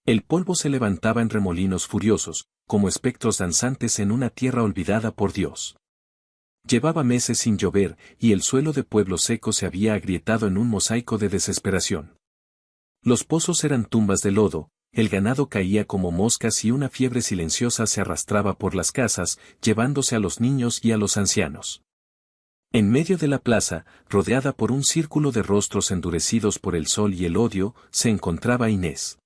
El polvo se levantaba en remolinos furiosos, como espectros danzantes en una tierra olvidada por Dios. Llevaba meses sin llover, y el suelo de Pueblo Seco se había agrietado en un mosaico de desesperación. Los pozos eran tumbas de lodo, el ganado caía como moscas y una fiebre silenciosa se arrastraba por las casas, llevándose a los niños y a los ancianos. En medio de la plaza, rodeada por un círculo de rostros endurecidos por el sol y el odio, se encontraba Inés.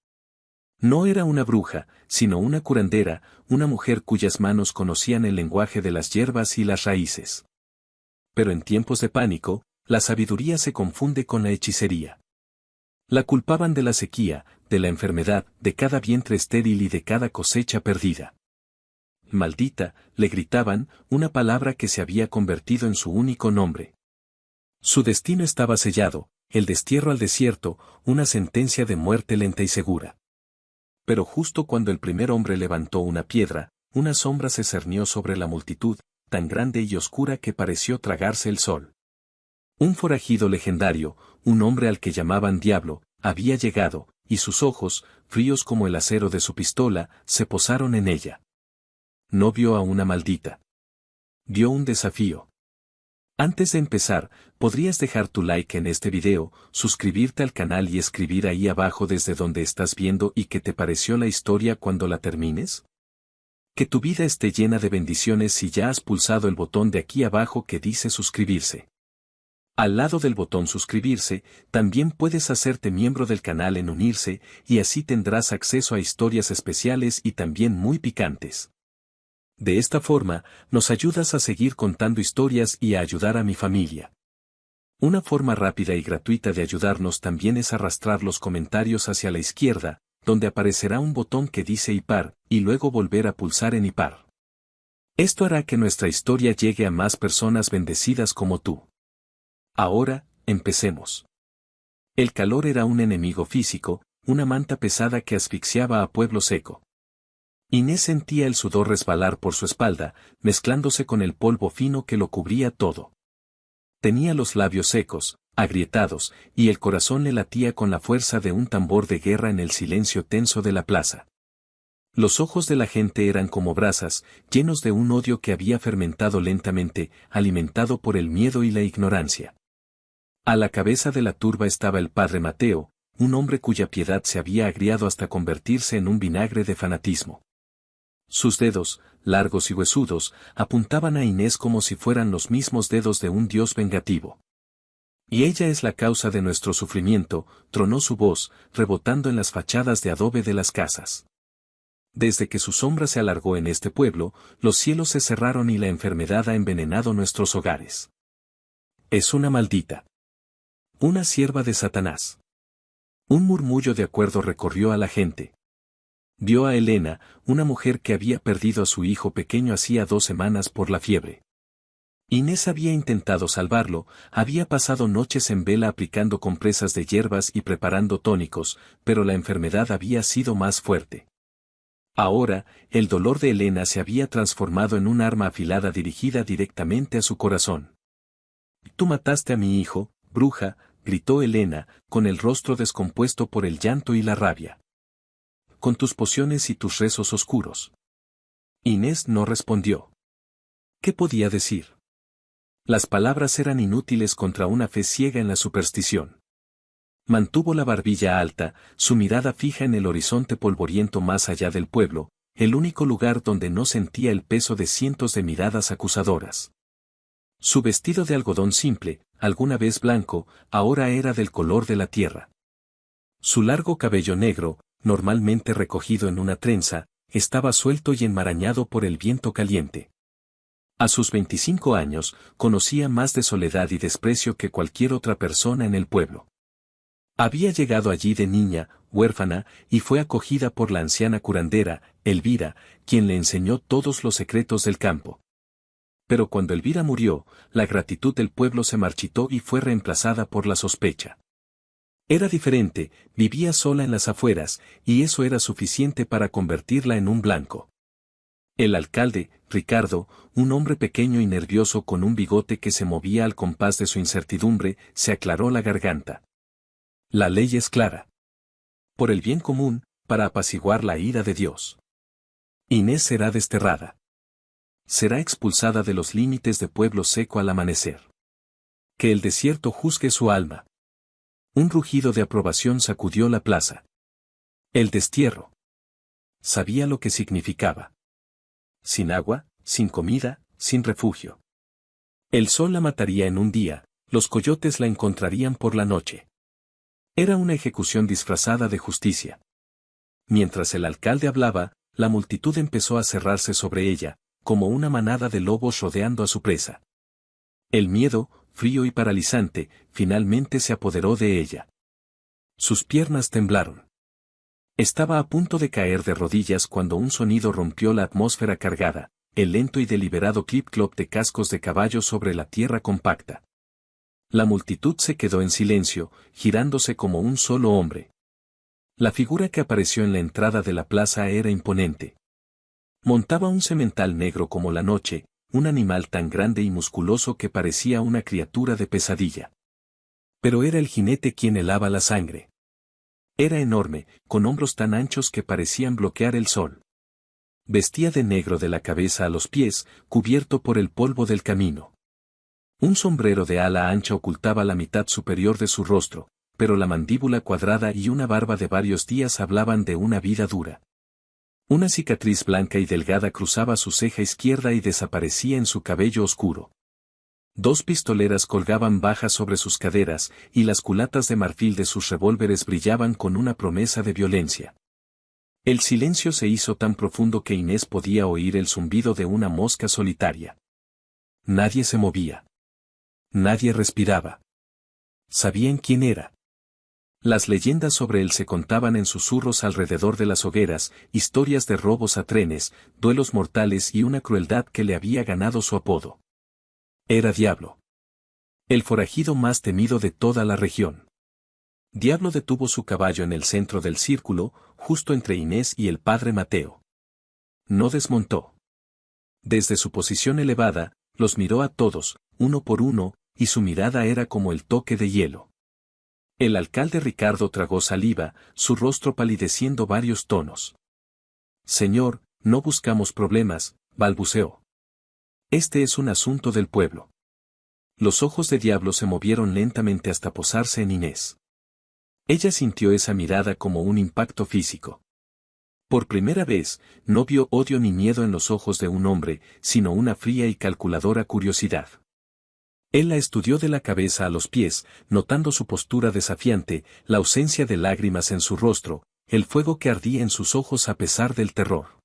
No era una bruja, sino una curandera, una mujer cuyas manos conocían el lenguaje de las hierbas y las raíces. Pero en tiempos de pánico, la sabiduría se confunde con la hechicería. La culpaban de la sequía, de la enfermedad, de cada vientre estéril y de cada cosecha perdida. Maldita, le gritaban, una palabra que se había convertido en su único nombre. Su destino estaba sellado, el destierro al desierto, una sentencia de muerte lenta y segura. Pero justo cuando el primer hombre levantó una piedra, una sombra se cernió sobre la multitud, tan grande y oscura que pareció tragarse el sol. Un forajido legendario, un hombre al que llamaban Diablo, había llegado, y sus ojos, fríos como el acero de su pistola, se posaron en ella. No vio a una maldita. Vio un desafío. Antes de empezar, ¿podrías dejar tu like en este video, suscribirte al canal y escribir ahí abajo desde donde estás viendo y qué te pareció la historia cuando la termines? Que tu vida esté llena de bendiciones si ya has pulsado el botón de aquí abajo que dice suscribirse. Al lado del botón suscribirse, también puedes hacerte miembro del canal en unirse, y así tendrás acceso a historias especiales y también muy picantes. De esta forma, nos ayudas a seguir contando historias y a ayudar a mi familia. Una forma rápida y gratuita de ayudarnos también es arrastrar los comentarios hacia la izquierda, donde aparecerá un botón que dice IPAR, y luego volver a pulsar en IPAR. Esto hará que nuestra historia llegue a más personas bendecidas como tú. Ahora, empecemos. El calor era un enemigo físico, una manta pesada que asfixiaba a Pueblo Seco. Inés sentía el sudor resbalar por su espalda, mezclándose con el polvo fino que lo cubría todo. Tenía los labios secos, agrietados, y el corazón le latía con la fuerza de un tambor de guerra en el silencio tenso de la plaza. Los ojos de la gente eran como brasas, llenos de un odio que había fermentado lentamente, alimentado por el miedo y la ignorancia. A la cabeza de la turba estaba el padre Mateo, un hombre cuya piedad se había agriado hasta convertirse en un vinagre de fanatismo. Sus dedos, largos y huesudos, apuntaban a Inés como si fueran los mismos dedos de un dios vengativo. Y ella es la causa de nuestro sufrimiento, tronó su voz, rebotando en las fachadas de adobe de las casas. Desde que su sombra se alargó en este pueblo, los cielos se cerraron y la enfermedad ha envenenado nuestros hogares. Es una maldita. Una sierva de Satanás. Un murmullo de acuerdo recorrió a la gente. Vio a Elena, una mujer que había perdido a su hijo pequeño hacía 2 semanas por la fiebre. Inés había intentado salvarlo, había pasado noches en vela aplicando compresas de hierbas y preparando tónicos, pero la enfermedad había sido más fuerte. Ahora, el dolor de Elena se había transformado en un arma afilada dirigida directamente a su corazón. «Tú mataste a mi hijo, bruja», gritó Elena, con el rostro descompuesto por el llanto y la rabia. «Con tus pociones y tus rezos oscuros». Inés no respondió. ¿Qué podía decir? Las palabras eran inútiles contra una fe ciega en la superstición. Mantuvo la barbilla alta, su mirada fija en el horizonte polvoriento más allá del pueblo, el único lugar donde no sentía el peso de cientos de miradas acusadoras. Su vestido de algodón simple, alguna vez blanco, ahora era del color de la tierra. Su largo cabello negro, normalmente recogido en una trenza, estaba suelto y enmarañado por el viento caliente. A sus 25 años, conocía más de soledad y desprecio que cualquier otra persona en el pueblo. Había llegado allí de niña, huérfana, y fue acogida por la anciana curandera, Elvira, quien le enseñó todos los secretos del campo. Pero cuando Elvira murió, la gratitud del pueblo se marchitó y fue reemplazada por la sospecha. Era diferente, vivía sola en las afueras, y eso era suficiente para convertirla en un blanco. El alcalde, Ricardo, un hombre pequeño y nervioso con un bigote que se movía al compás de su incertidumbre, se aclaró la garganta. La ley es clara. Por el bien común, para apaciguar la ira de Dios. Inés será desterrada. Será expulsada de los límites de Pueblo Seco al amanecer. Que el desierto juzgue su alma. Un rugido de aprobación sacudió la plaza. El destierro. Sabía lo que significaba. Sin agua, sin comida, sin refugio. El sol la mataría en un día, los coyotes la encontrarían por la noche. Era una ejecución disfrazada de justicia. Mientras el alcalde hablaba, la multitud empezó a cerrarse sobre ella, como una manada de lobos rodeando a su presa. El miedo, frío y paralizante, finalmente se apoderó de ella. Sus piernas temblaron. Estaba a punto de caer de rodillas cuando un sonido rompió la atmósfera cargada, el lento y deliberado clip-clop de cascos de caballo sobre la tierra compacta. La multitud se quedó en silencio, girándose como un solo hombre. La figura que apareció en la entrada de la plaza era imponente. Montaba un semental negro como la noche, un animal tan grande y musculoso que parecía una criatura de pesadilla. Pero era el jinete quien helaba la sangre. Era enorme, con hombros tan anchos que parecían bloquear el sol. Vestía de negro de la cabeza a los pies, cubierto por el polvo del camino. Un sombrero de ala ancha ocultaba la mitad superior de su rostro, pero la mandíbula cuadrada y una barba de varios días hablaban de una vida dura. Una cicatriz blanca y delgada cruzaba su ceja izquierda y desaparecía en su cabello oscuro. 2 pistoleras colgaban bajas sobre sus caderas, y las culatas de marfil de sus revólveres brillaban con una promesa de violencia. El silencio se hizo tan profundo que Inés podía oír el zumbido de una mosca solitaria. Nadie se movía. Nadie respiraba. Sabían quién era. Las leyendas sobre él se contaban en susurros alrededor de las hogueras, historias de robos a trenes, duelos mortales y una crueldad que le había ganado su apodo. Era Diablo. El forajido más temido de toda la región. Diablo detuvo su caballo en el centro del círculo, justo entre Inés y el padre Mateo. No desmontó. Desde su posición elevada, los miró a todos, uno por uno, y su mirada era como el toque de hielo. El alcalde Ricardo tragó saliva, su rostro palideciendo varios tonos. Señor, no buscamos problemas, balbuceó. Este es un asunto del pueblo. Los ojos de Diablo se movieron lentamente hasta posarse en Inés. Ella sintió esa mirada como un impacto físico. Por primera vez, no vio odio ni miedo en los ojos de un hombre, sino una fría y calculadora curiosidad. Él la estudió de la cabeza a los pies, notando su postura desafiante, la ausencia de lágrimas en su rostro, el fuego que ardía en sus ojos a pesar del terror.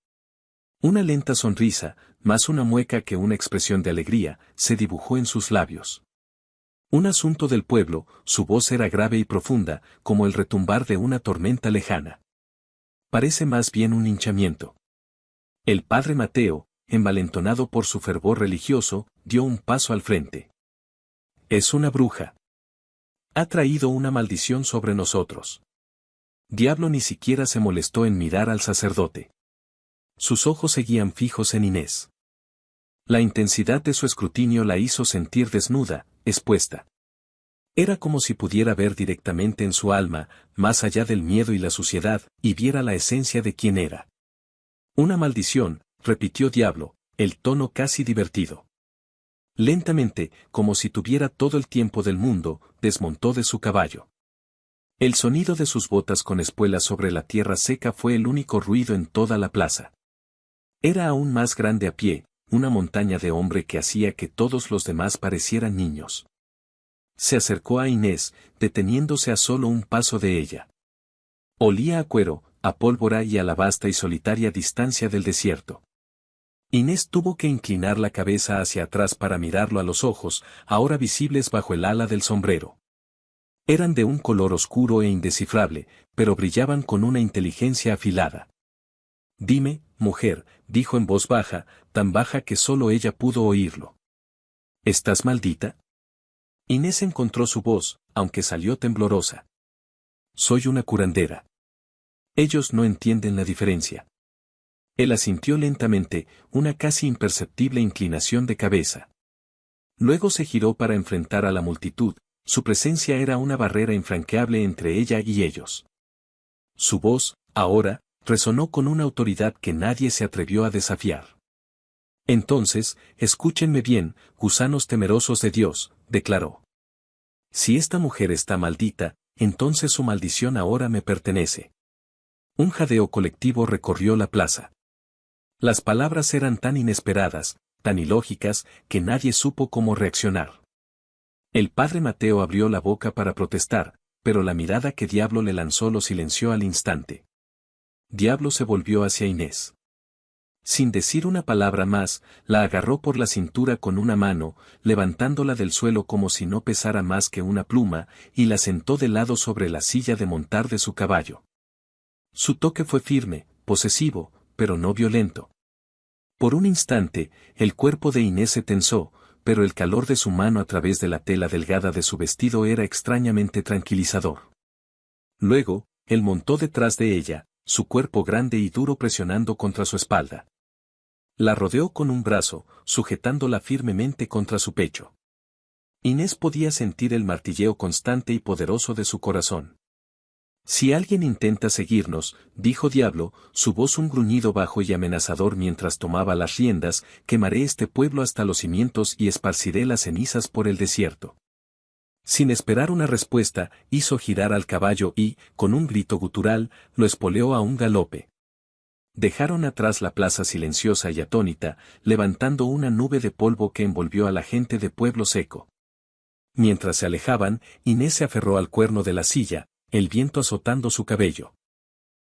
Una lenta sonrisa, más una mueca que una expresión de alegría, se dibujó en sus labios. Un asunto del pueblo, su voz era grave y profunda, como el retumbar de una tormenta lejana. Parece más bien un hinchamiento. El padre Mateo, envalentonado por su fervor religioso, dio un paso al frente. Es una bruja. Ha traído una maldición sobre nosotros. Diablo ni siquiera se molestó en mirar al sacerdote. Sus ojos seguían fijos en Inés. La intensidad de su escrutinio la hizo sentir desnuda, expuesta. Era como si pudiera ver directamente en su alma, más allá del miedo y la suciedad, y viera la esencia de quién era. Una maldición, repitió Diablo, el tono casi divertido. Lentamente, como si tuviera todo el tiempo del mundo, desmontó de su caballo. El sonido de sus botas con espuelas sobre la tierra seca fue el único ruido en toda la plaza. Era aún más grande a pie, una montaña de hombre que hacía que todos los demás parecieran niños. Se acercó a Inés, deteniéndose a solo un paso de ella. Olía a cuero, a pólvora y a la vasta y solitaria distancia del desierto. Inés tuvo que inclinar la cabeza hacia atrás para mirarlo a los ojos, ahora visibles bajo el ala del sombrero. Eran de un color oscuro e indescifrable, pero brillaban con una inteligencia afilada. Dime, mujer, dijo en voz baja, tan baja que solo ella pudo oírlo. ¿Estás maldita? Inés encontró su voz, aunque salió temblorosa. Soy una curandera. Ellos no entienden la diferencia. Él asintió lentamente, una casi imperceptible inclinación de cabeza. Luego se giró para enfrentar a la multitud, su presencia era una barrera infranqueable entre ella y ellos. Su voz, Ahora, resonó con una autoridad que nadie se atrevió a desafiar. Entonces, escúchenme bien, gusanos temerosos de Dios, declaró. Si esta mujer está maldita, entonces su maldición ahora me pertenece. Un jadeo colectivo recorrió la plaza. Las palabras eran tan inesperadas, tan ilógicas, que nadie supo cómo reaccionar. El padre Mateo abrió la boca para protestar, pero la mirada que Diablo le lanzó lo silenció al instante. Diablo se volvió hacia Inés. Sin decir una palabra más, la agarró por la cintura con una mano, levantándola del suelo como si no pesara más que una pluma, y la sentó de lado sobre la silla de montar de su caballo. Su toque fue firme, posesivo, pero no violento. Por un instante, el cuerpo de Inés se tensó, pero el calor de su mano a través de la tela delgada de su vestido era extrañamente tranquilizador. Luego, él montó detrás de ella, su cuerpo grande y duro presionando contra su espalda. La rodeó con un brazo, sujetándola firmemente contra su pecho. Inés podía sentir el martilleo constante y poderoso de su corazón. Si alguien intenta seguirnos, dijo Diablo, su voz un gruñido bajo y amenazador mientras tomaba las riendas, quemaré este pueblo hasta los cimientos y esparciré las cenizas por el desierto. Sin esperar una respuesta, hizo girar al caballo y, con un grito gutural, lo espoleó a un galope. Dejaron atrás la plaza silenciosa y atónita, levantando una nube de polvo que envolvió a la gente de Pueblo Seco. Mientras se alejaban, Inés se aferró al cuerno de la silla, el viento azotando su cabello.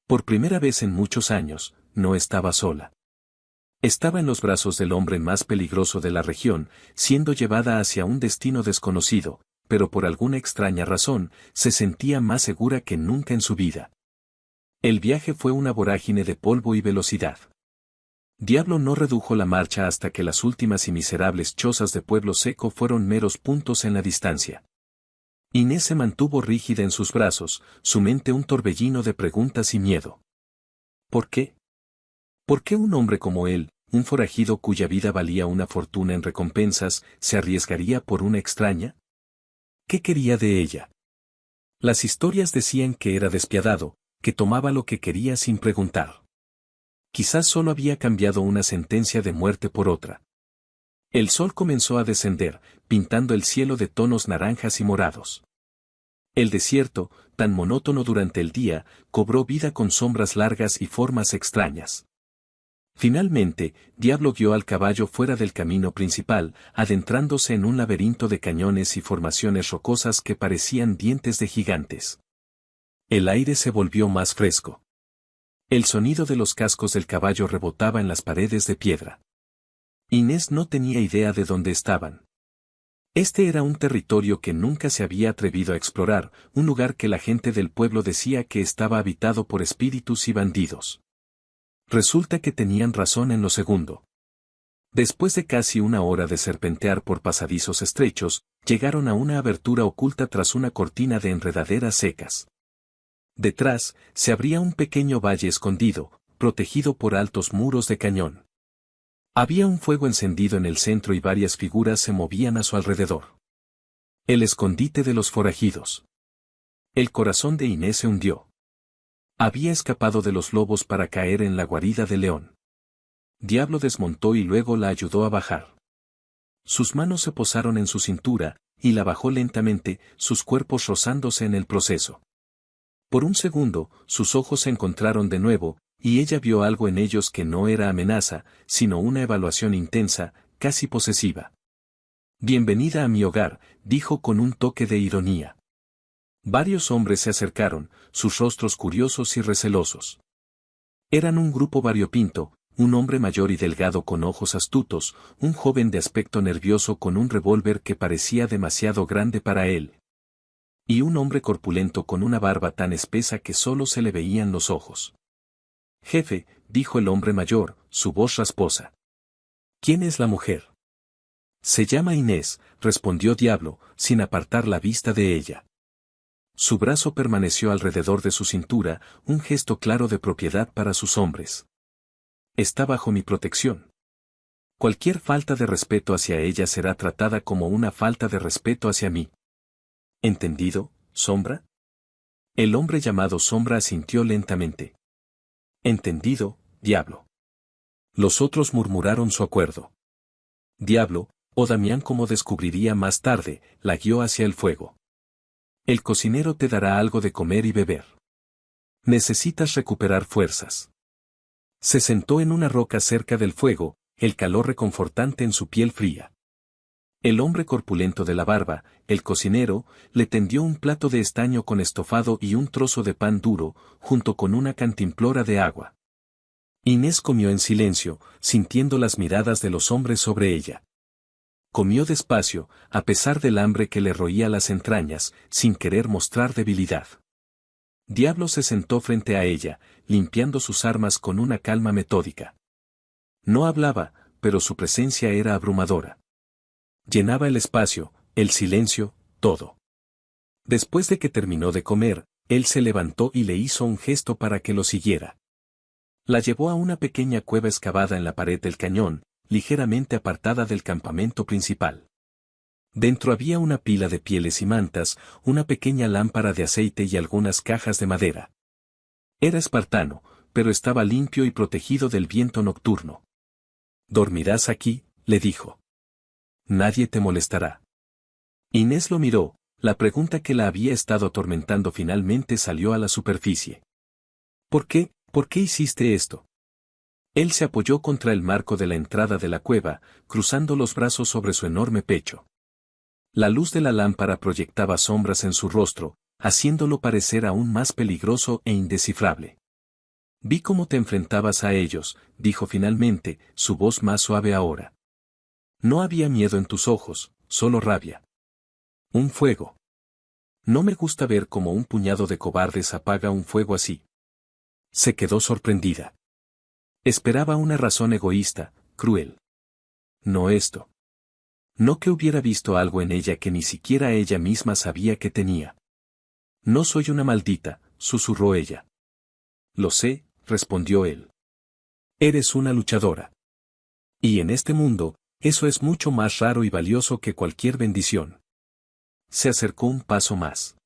Por primera vez en muchos años, no estaba sola. Estaba en los brazos del hombre más peligroso de la región, siendo llevada hacia un destino desconocido, pero por alguna extraña razón, se sentía más segura que nunca en su vida. El viaje fue una vorágine de polvo y velocidad. Diablo no redujo la marcha hasta que las últimas y miserables chozas de Pueblo Seco fueron meros puntos en la distancia. Inés se mantuvo rígida en sus brazos, su mente un torbellino de preguntas y miedo. ¿Por qué? ¿Por qué un hombre como él, un forajido cuya vida valía una fortuna en recompensas, se arriesgaría por una extraña? ¿Qué quería de ella? Las historias decían que era despiadado, que tomaba lo que quería sin preguntar. Quizás solo había cambiado una sentencia de muerte por otra. El sol comenzó a descender, pintando el cielo de tonos naranjas y morados. El desierto, tan monótono durante el día, cobró vida con sombras largas y formas extrañas. Finalmente, Diablo guió al caballo fuera del camino principal, adentrándose en un laberinto de cañones y formaciones rocosas que parecían dientes de gigantes. El aire se volvió más fresco. El sonido de los cascos del caballo rebotaba en las paredes de piedra. Inés no tenía idea de dónde estaban. Este era un territorio que nunca se había atrevido a explorar, un lugar que la gente del pueblo decía que estaba habitado por espíritus y bandidos. Resulta que tenían razón en lo segundo. Después de casi una hora de serpentear por pasadizos estrechos, llegaron a una abertura oculta tras una cortina de enredaderas secas. Detrás, se abría un pequeño valle escondido, protegido por altos muros de cañón. Había un fuego encendido en el centro y varias figuras se movían a su alrededor. El escondite de los forajidos. El corazón de Inés se hundió. Había escapado de los lobos para caer en la guarida del león. Diablo desmontó y luego la ayudó a bajar. Sus manos se posaron en su cintura, y la bajó lentamente, sus cuerpos rozándose en el proceso. Por un segundo, sus ojos se encontraron de nuevo, y ella vio algo en ellos que no era amenaza, sino una evaluación intensa, casi posesiva. Bienvenida a mi hogar, dijo con un toque de ironía. Varios hombres se acercaron, sus rostros curiosos y recelosos. Eran un grupo variopinto, un hombre mayor y delgado con ojos astutos, un joven de aspecto nervioso con un revólver que parecía demasiado grande para él. Y un hombre corpulento con una barba tan espesa que solo se le veían los ojos. Jefe, dijo el hombre mayor, su voz rasposa. ¿Quién es la mujer? Se llama Inés, respondió Diablo, sin apartar la vista de ella. Su brazo permaneció alrededor de su cintura, un gesto claro de propiedad para sus hombres. Está bajo mi protección. Cualquier falta de respeto hacia ella será tratada como una falta de respeto hacia mí. ¿Entendido, Sombra? El hombre llamado Sombra asintió lentamente. Entendido, diablo. Los otros murmuraron su acuerdo. Diablo, o Damián como descubriría más tarde, la guió hacia el fuego. El cocinero te dará algo de comer y beber. Necesitas recuperar fuerzas. Se sentó en una roca cerca del fuego, el calor reconfortante en su piel fría. El hombre corpulento de la barba, el cocinero, le tendió un plato de estaño con estofado y un trozo de pan duro, junto con una cantimplora de agua. Inés comió en silencio, sintiendo las miradas de los hombres sobre ella. Comió despacio, a pesar del hambre que le roía las entrañas, sin querer mostrar debilidad. Diablo se sentó frente a ella, limpiando sus armas con una calma metódica. No hablaba, pero su presencia era abrumadora. Llenaba el espacio, el silencio, todo. Después de que terminó de comer, él se levantó y le hizo un gesto para que lo siguiera. La llevó a una pequeña cueva excavada en la pared del cañón, ligeramente apartada del campamento principal. Dentro había una pila de pieles y mantas, una pequeña lámpara de aceite y algunas cajas de madera. Era espartano, pero estaba limpio y protegido del viento nocturno. «Dormirás aquí», le dijo. «Nadie te molestará». Inés lo miró, la pregunta que la había estado atormentando finalmente salió a la superficie. «¿Por qué? ¿Por qué hiciste esto?». Él se apoyó contra el marco de la entrada de la cueva, cruzando los brazos sobre su enorme pecho. La luz de la lámpara proyectaba sombras en su rostro, haciéndolo parecer aún más peligroso e indescifrable. «Vi cómo te enfrentabas a ellos», dijo finalmente, su voz más suave ahora. «No había miedo en tus ojos, solo rabia. Un fuego. No me gusta ver cómo un puñado de cobardes apaga un fuego así». Se quedó sorprendida. Esperaba una razón egoísta, cruel. No esto. No que hubiera visto algo en ella que ni siquiera ella misma sabía que tenía. «No soy una maldita», susurró ella. «Lo sé», respondió él. «Eres una luchadora. Y en este mundo, eso es mucho más raro y valioso que cualquier bendición». Se acercó un paso más.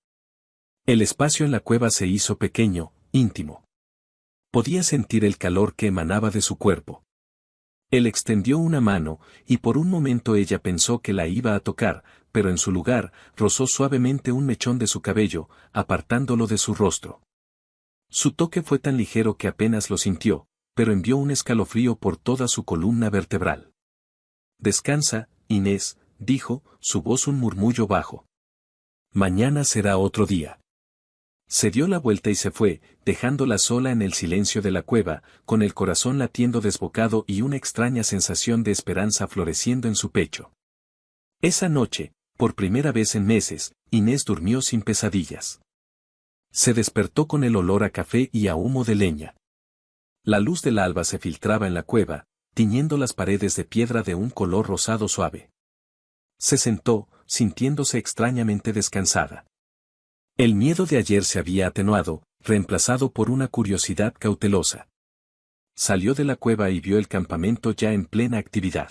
El espacio en la cueva se hizo pequeño, íntimo. Podía sentir el calor que emanaba de su cuerpo. Él extendió una mano, y por un momento ella pensó que la iba a tocar, pero en su lugar, rozó suavemente un mechón de su cabello, apartándolo de su rostro. Su toque fue tan ligero que apenas lo sintió, pero envió un escalofrío por toda su columna vertebral. «Descansa, Inés», dijo, su voz un murmullo bajo. «Mañana será otro día». Se dio la vuelta y se fue, dejándola sola en el silencio de la cueva, con el corazón latiendo desbocado y una extraña sensación de esperanza floreciendo en su pecho. Esa noche, por primera vez en meses, Inés durmió sin pesadillas. Se despertó con el olor a café y a humo de leña. La luz del alba se filtraba en la cueva, tiñendo las paredes de piedra de un color rosado suave. Se sentó, sintiéndose extrañamente descansada. El miedo de ayer se había atenuado, reemplazado por una curiosidad cautelosa. Salió de la cueva y vio el campamento ya en plena actividad.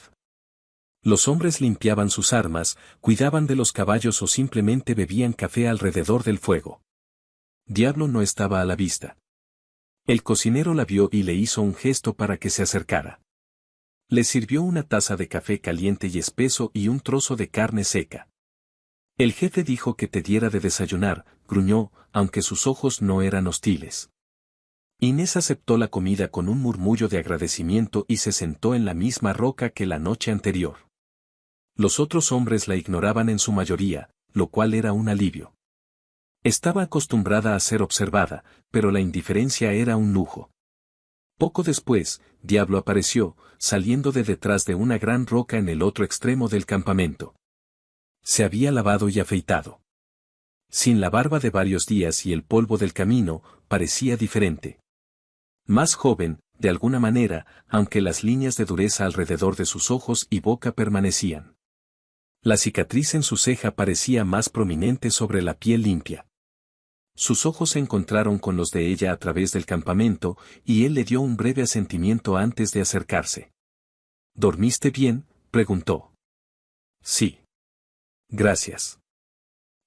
Los hombres limpiaban sus armas, cuidaban de los caballos o simplemente bebían café alrededor del fuego. Diablo no estaba a la vista. El cocinero la vio y le hizo un gesto para que se acercara. Le sirvió una taza de café caliente y espeso y un trozo de carne seca. «El jefe dijo que te diera de desayunar», gruñó, aunque sus ojos no eran hostiles. Inés aceptó la comida con un murmullo de agradecimiento y se sentó en la misma roca que la noche anterior. Los otros hombres la ignoraban en su mayoría, lo cual era un alivio. Estaba acostumbrada a ser observada, pero la indiferencia era un lujo. Poco después, Diablo apareció, saliendo de detrás de una gran roca en el otro extremo del campamento. Se había lavado y afeitado. Sin la barba de varios días y el polvo del camino, parecía diferente. Más joven, de alguna manera, aunque las líneas de dureza alrededor de sus ojos y boca permanecían. La cicatriz en su ceja parecía más prominente sobre la piel limpia. Sus ojos se encontraron con los de ella a través del campamento, y él le dio un breve asentimiento antes de acercarse. «¿Dormiste bien?», preguntó. «Sí. Gracias».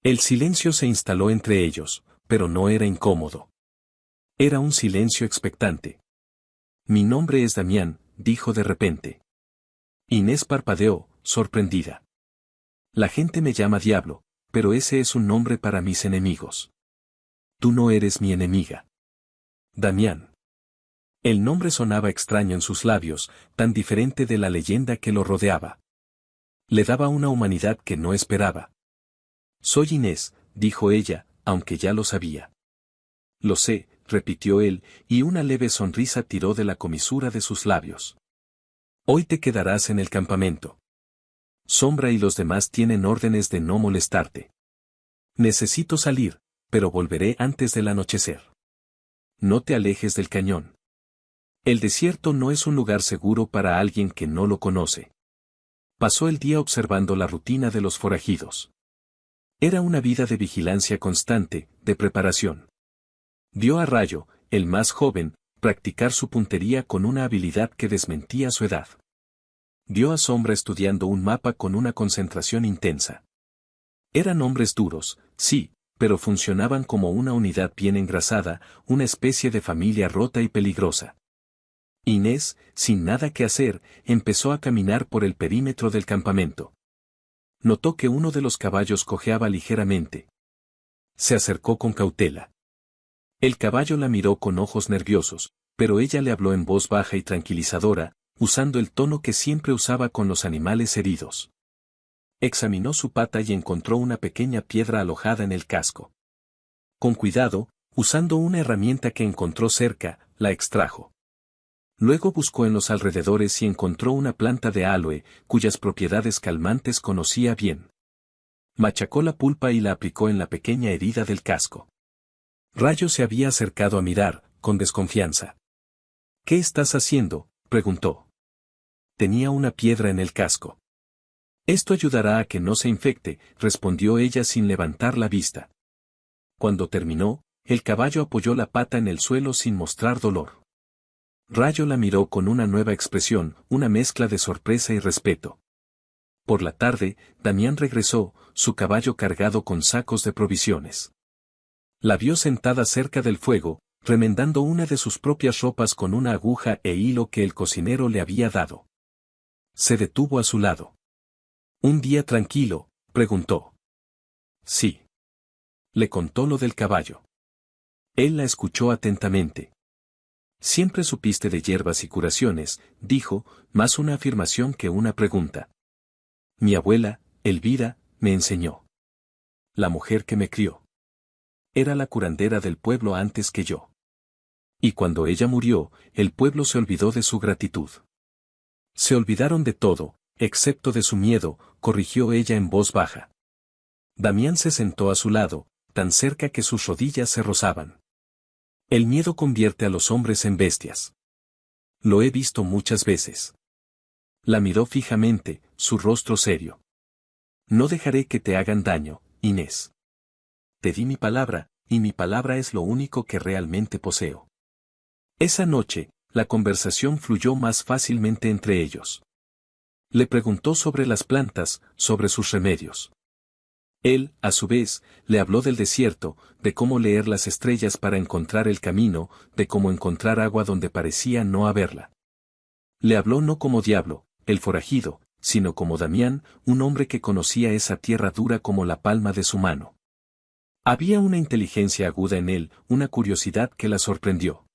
El silencio se instaló entre ellos, pero no era incómodo. Era un silencio expectante. Mi nombre es Damián, dijo de repente. Inés parpadeó, sorprendida. La gente me llama Diablo, pero ese es un nombre para mis enemigos. Tú no eres mi enemiga. Damián. El nombre sonaba extraño en sus labios, tan diferente de la leyenda que lo rodeaba. Le daba una humanidad que no esperaba. Soy Inés, dijo ella, aunque ya lo sabía. Lo sé, repitió él, y una leve sonrisa tiró de la comisura de sus labios. Hoy te quedarás en el campamento. Sombra y los demás tienen órdenes de no molestarte. Necesito salir, pero volveré antes del anochecer. No te alejes del cañón. El desierto no es un lugar seguro para alguien que no lo conoce. Pasó el día observando la rutina de los forajidos. Era una vida de vigilancia constante, de preparación. Vio a Rayo, el más joven, practicar su puntería con una habilidad que desmentía su edad. Vio a Sombra estudiando un mapa con una concentración intensa. Eran hombres duros, sí, pero funcionaban como una unidad bien engrasada, una especie de familia rota y peligrosa. Inés, sin nada que hacer, empezó a caminar por el perímetro del campamento. Notó que uno de los caballos cojeaba ligeramente. Se acercó con cautela. El caballo la miró con ojos nerviosos, pero ella le habló en voz baja y tranquilizadora, usando el tono que siempre usaba con los animales heridos. Examinó su pata y encontró una pequeña piedra alojada en el casco. Con cuidado, usando una herramienta que encontró cerca, la extrajo. Luego buscó en los alrededores y encontró una planta de aloe, cuyas propiedades calmantes conocía bien. Machacó la pulpa y la aplicó en la pequeña herida del casco. Rayo se había acercado a mirar, con desconfianza. ¿Qué estás haciendo?, preguntó. Tenía una piedra en el casco. Esto ayudará a que no se infecte, respondió ella sin levantar la vista. Cuando terminó, el caballo apoyó la pata en el suelo sin mostrar dolor. Rayo la miró con una nueva expresión, una mezcla de sorpresa y respeto. Por la tarde, Damián regresó, su caballo cargado con sacos de provisiones. La vio sentada cerca del fuego, remendando una de sus propias ropas con una aguja e hilo que el cocinero le había dado. Se detuvo a su lado. ¿Un día tranquilo?, preguntó. Sí. Le contó lo del caballo. Él la escuchó atentamente. Siempre supiste de hierbas y curaciones, dijo, más una afirmación que una pregunta. Mi abuela, Elvira, me enseñó. La mujer que me crió. Era la curandera del pueblo antes que yo. Y cuando ella murió, el pueblo se olvidó de su gratitud. Se olvidaron de todo, excepto de su miedo, corrigió ella en voz baja. Damián se sentó a su lado, tan cerca que sus rodillas se rozaban. El miedo convierte a los hombres en bestias. Lo he visto muchas veces. La miró fijamente, su rostro serio. No dejaré que te hagan daño, Inés. Te di mi palabra, y mi palabra es lo único que realmente poseo. Esa noche, la conversación fluyó más fácilmente entre ellos. Le preguntó sobre las plantas, sobre sus remedios. Él, a su vez, le habló del desierto, de cómo leer las estrellas para encontrar el camino, de cómo encontrar agua donde parecía no haberla. Le habló no como Diablo, el forajido, sino como Damián, un hombre que conocía esa tierra dura como la palma de su mano. Había una inteligencia aguda en él, una curiosidad que la sorprendió.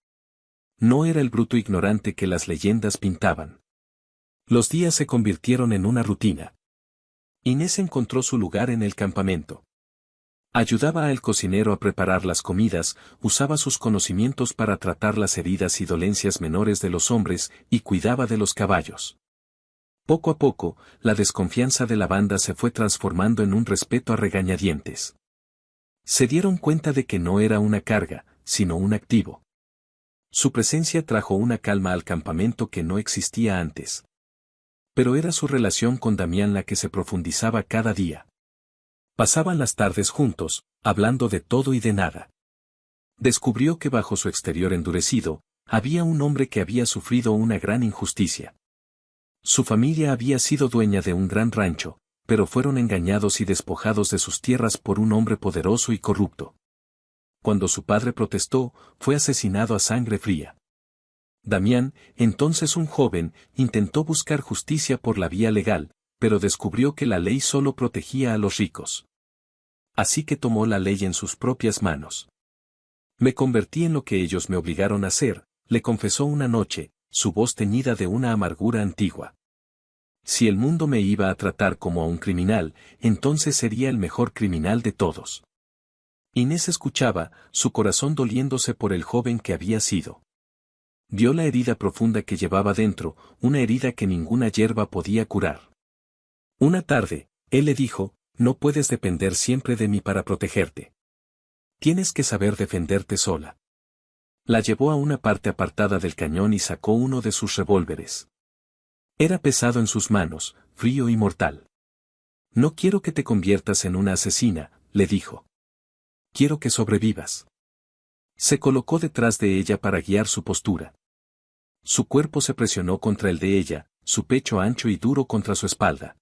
No era el bruto ignorante que las leyendas pintaban. Los días se convirtieron en una rutina. Inés encontró su lugar en el campamento. Ayudaba al cocinero a preparar las comidas, usaba sus conocimientos para tratar las heridas y dolencias menores de los hombres y cuidaba de los caballos. Poco a poco, la desconfianza de la banda se fue transformando en un respeto a regañadientes. Se dieron cuenta de que no era una carga, sino un activo. Su presencia trajo una calma al campamento que no existía antes. Pero era su relación con Damián la que se profundizaba cada día. Pasaban las tardes juntos, hablando de todo y de nada. Descubrió que bajo su exterior endurecido, había un hombre que había sufrido una gran injusticia. Su familia había sido dueña de un gran rancho, pero fueron engañados y despojados de sus tierras por un hombre poderoso y corrupto. Cuando su padre protestó, fue asesinado a sangre fría. Damián, entonces un joven, intentó buscar justicia por la vía legal, pero descubrió que la ley solo protegía a los ricos. Así que tomó la ley en sus propias manos. Me convertí en lo que ellos me obligaron a hacer, le confesó una noche, su voz teñida de una amargura antigua. Si el mundo me iba a tratar como a un criminal, entonces sería el mejor criminal de todos. Inés escuchaba, su corazón doliéndose por el joven que había sido. Vio la herida profunda que llevaba dentro, una herida que ninguna hierba podía curar. Una tarde, él le dijo, no puedes depender siempre de mí para protegerte. Tienes que saber defenderte sola. La llevó a una parte apartada del cañón y sacó uno de sus revólveres. Era pesado en sus manos, frío y mortal. No quiero que te conviertas en una asesina, le dijo. Quiero que sobrevivas. Se colocó detrás de ella para guiar su postura. Su cuerpo se presionó contra el de ella, su pecho ancho y duro contra su espalda.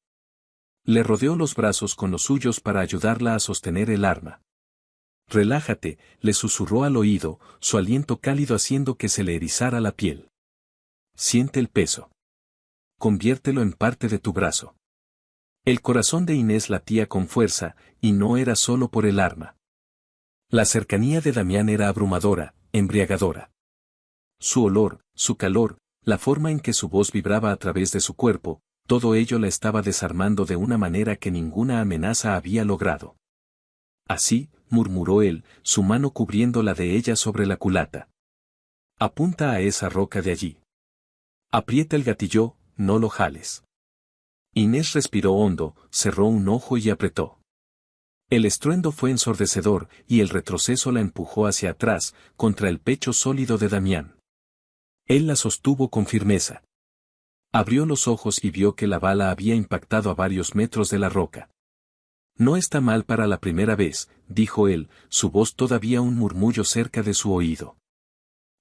Le rodeó los brazos con los suyos para ayudarla a sostener el arma. Relájate, le susurró al oído, su aliento cálido haciendo que se le erizara la piel. Siente el peso. Conviértelo en parte de tu brazo. El corazón de Inés latía con fuerza, y no era solo por el arma. La cercanía de Damián era abrumadora, embriagadora. Su olor, su calor, la forma en que su voz vibraba a través de su cuerpo, todo ello la estaba desarmando de una manera que ninguna amenaza había logrado. Así, murmuró él, su mano cubriendo la de ella sobre la culata. Apunta a esa roca de allí. Aprieta el gatillo, no lo jales. Inés respiró hondo, cerró un ojo y apretó. El estruendo fue ensordecedor, y el retroceso la empujó hacia atrás, contra el pecho sólido de Damián. Él la sostuvo con firmeza. Abrió los ojos y vio que la bala había impactado a varios metros de la roca. No está mal para la primera vez, dijo él, su voz todavía un murmullo cerca de su oído.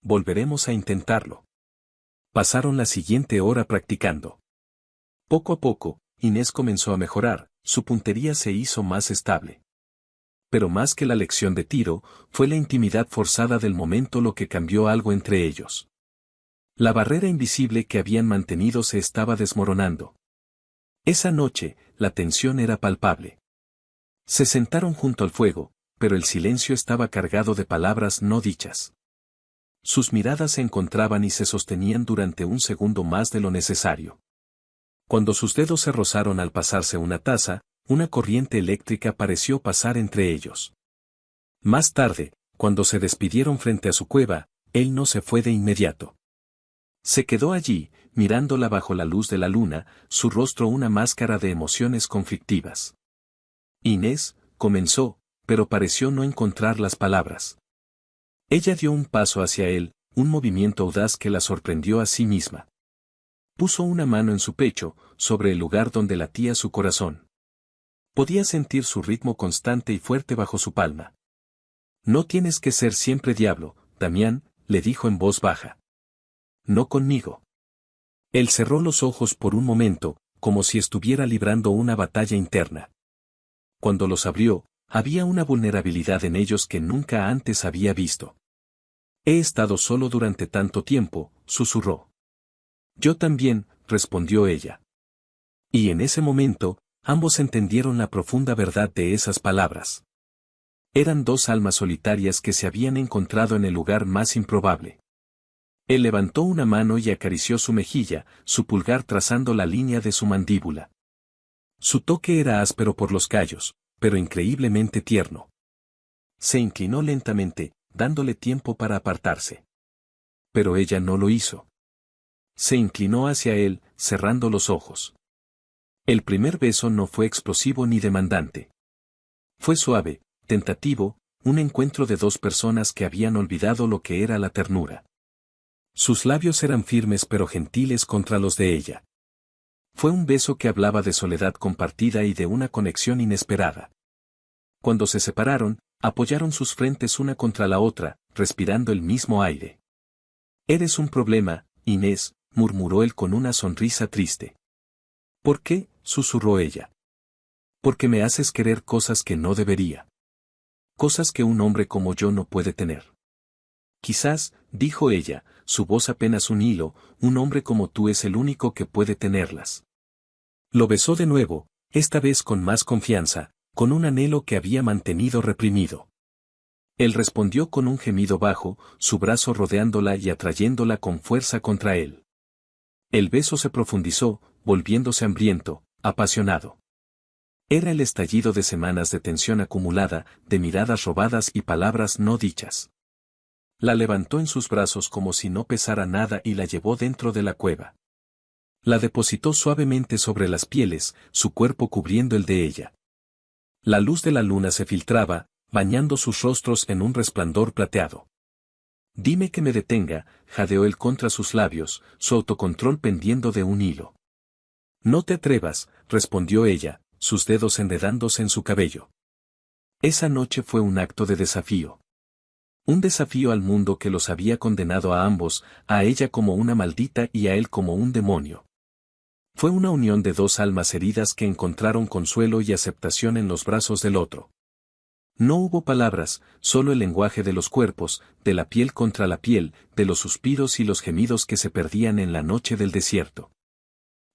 Volveremos a intentarlo. Pasaron la siguiente hora practicando. Poco a poco, Inés comenzó a mejorar, su puntería se hizo más estable. Pero más que la lección de tiro, fue la intimidad forzada del momento lo que cambió algo entre ellos. La barrera invisible que habían mantenido se estaba desmoronando. Esa noche, la tensión era palpable. Se sentaron junto al fuego, pero el silencio estaba cargado de palabras no dichas. Sus miradas se encontraban y se sostenían durante un segundo más de lo necesario. Cuando sus dedos se rozaron al pasarse una taza, una corriente eléctrica pareció pasar entre ellos. Más tarde, cuando se despidieron frente a su cueva, él no se fue de inmediato. Se quedó allí, mirándola bajo la luz de la luna, su rostro una máscara de emociones conflictivas. Inés, comenzó, pero pareció no encontrar las palabras. Ella dio un paso hacia él, un movimiento audaz que la sorprendió a sí misma. Puso una mano en su pecho, sobre el lugar donde latía su corazón. Podía sentir su ritmo constante y fuerte bajo su palma. No tienes que ser siempre diablo, Damián, le dijo en voz baja. No conmigo. Él cerró los ojos por un momento, como si estuviera librando una batalla interna. Cuando los abrió, había una vulnerabilidad en ellos que nunca antes había visto. He estado solo durante tanto tiempo, susurró. Yo también, respondió ella. Y en ese momento, ambos entendieron la profunda verdad de esas palabras. Eran dos almas solitarias que se habían encontrado en el lugar más improbable. Él levantó una mano y acarició su mejilla, su pulgar trazando la línea de su mandíbula. Su toque era áspero por los callos, pero increíblemente tierno. Se inclinó lentamente, dándole tiempo para apartarse. Pero ella no lo hizo. Se inclinó hacia él, cerrando los ojos. El primer beso no fue explosivo ni demandante. Fue suave, tentativo, un encuentro de dos personas que habían olvidado lo que era la ternura. Sus labios eran firmes pero gentiles contra los de ella. Fue un beso que hablaba de soledad compartida y de una conexión inesperada. Cuando se separaron, apoyaron sus frentes una contra la otra, respirando el mismo aire. Eres un problema, Inés, murmuró él con una sonrisa triste. ¿Por qué?, susurró ella. Porque me haces querer cosas que no debería. Cosas que un hombre como yo no puede tener. Quizás, dijo ella, su voz apenas un hilo, un hombre como tú es el único que puede tenerlas. Lo besó de nuevo, esta vez con más confianza, con un anhelo que había mantenido reprimido. Él respondió con un gemido bajo, su brazo rodeándola y atrayéndola con fuerza contra él. El beso se profundizó, volviéndose hambriento, apasionado. Era el estallido de semanas de tensión acumulada, de miradas robadas y palabras no dichas. La levantó en sus brazos como si no pesara nada y la llevó dentro de la cueva. La depositó suavemente sobre las pieles, su cuerpo cubriendo el de ella. La luz de la luna se filtraba, bañando sus rostros en un resplandor plateado. Dime que me detenga, jadeó él contra sus labios, su autocontrol pendiendo de un hilo. No te atrevas, respondió ella, sus dedos enredándose en su cabello. Esa noche fue un acto de desafío. Un desafío al mundo que los había condenado a ambos, a ella como una maldita y a él como un demonio. Fue una unión de dos almas heridas que encontraron consuelo y aceptación en los brazos del otro. No hubo palabras, solo el lenguaje de los cuerpos, de la piel contra la piel, de los suspiros y los gemidos que se perdían en la noche del desierto.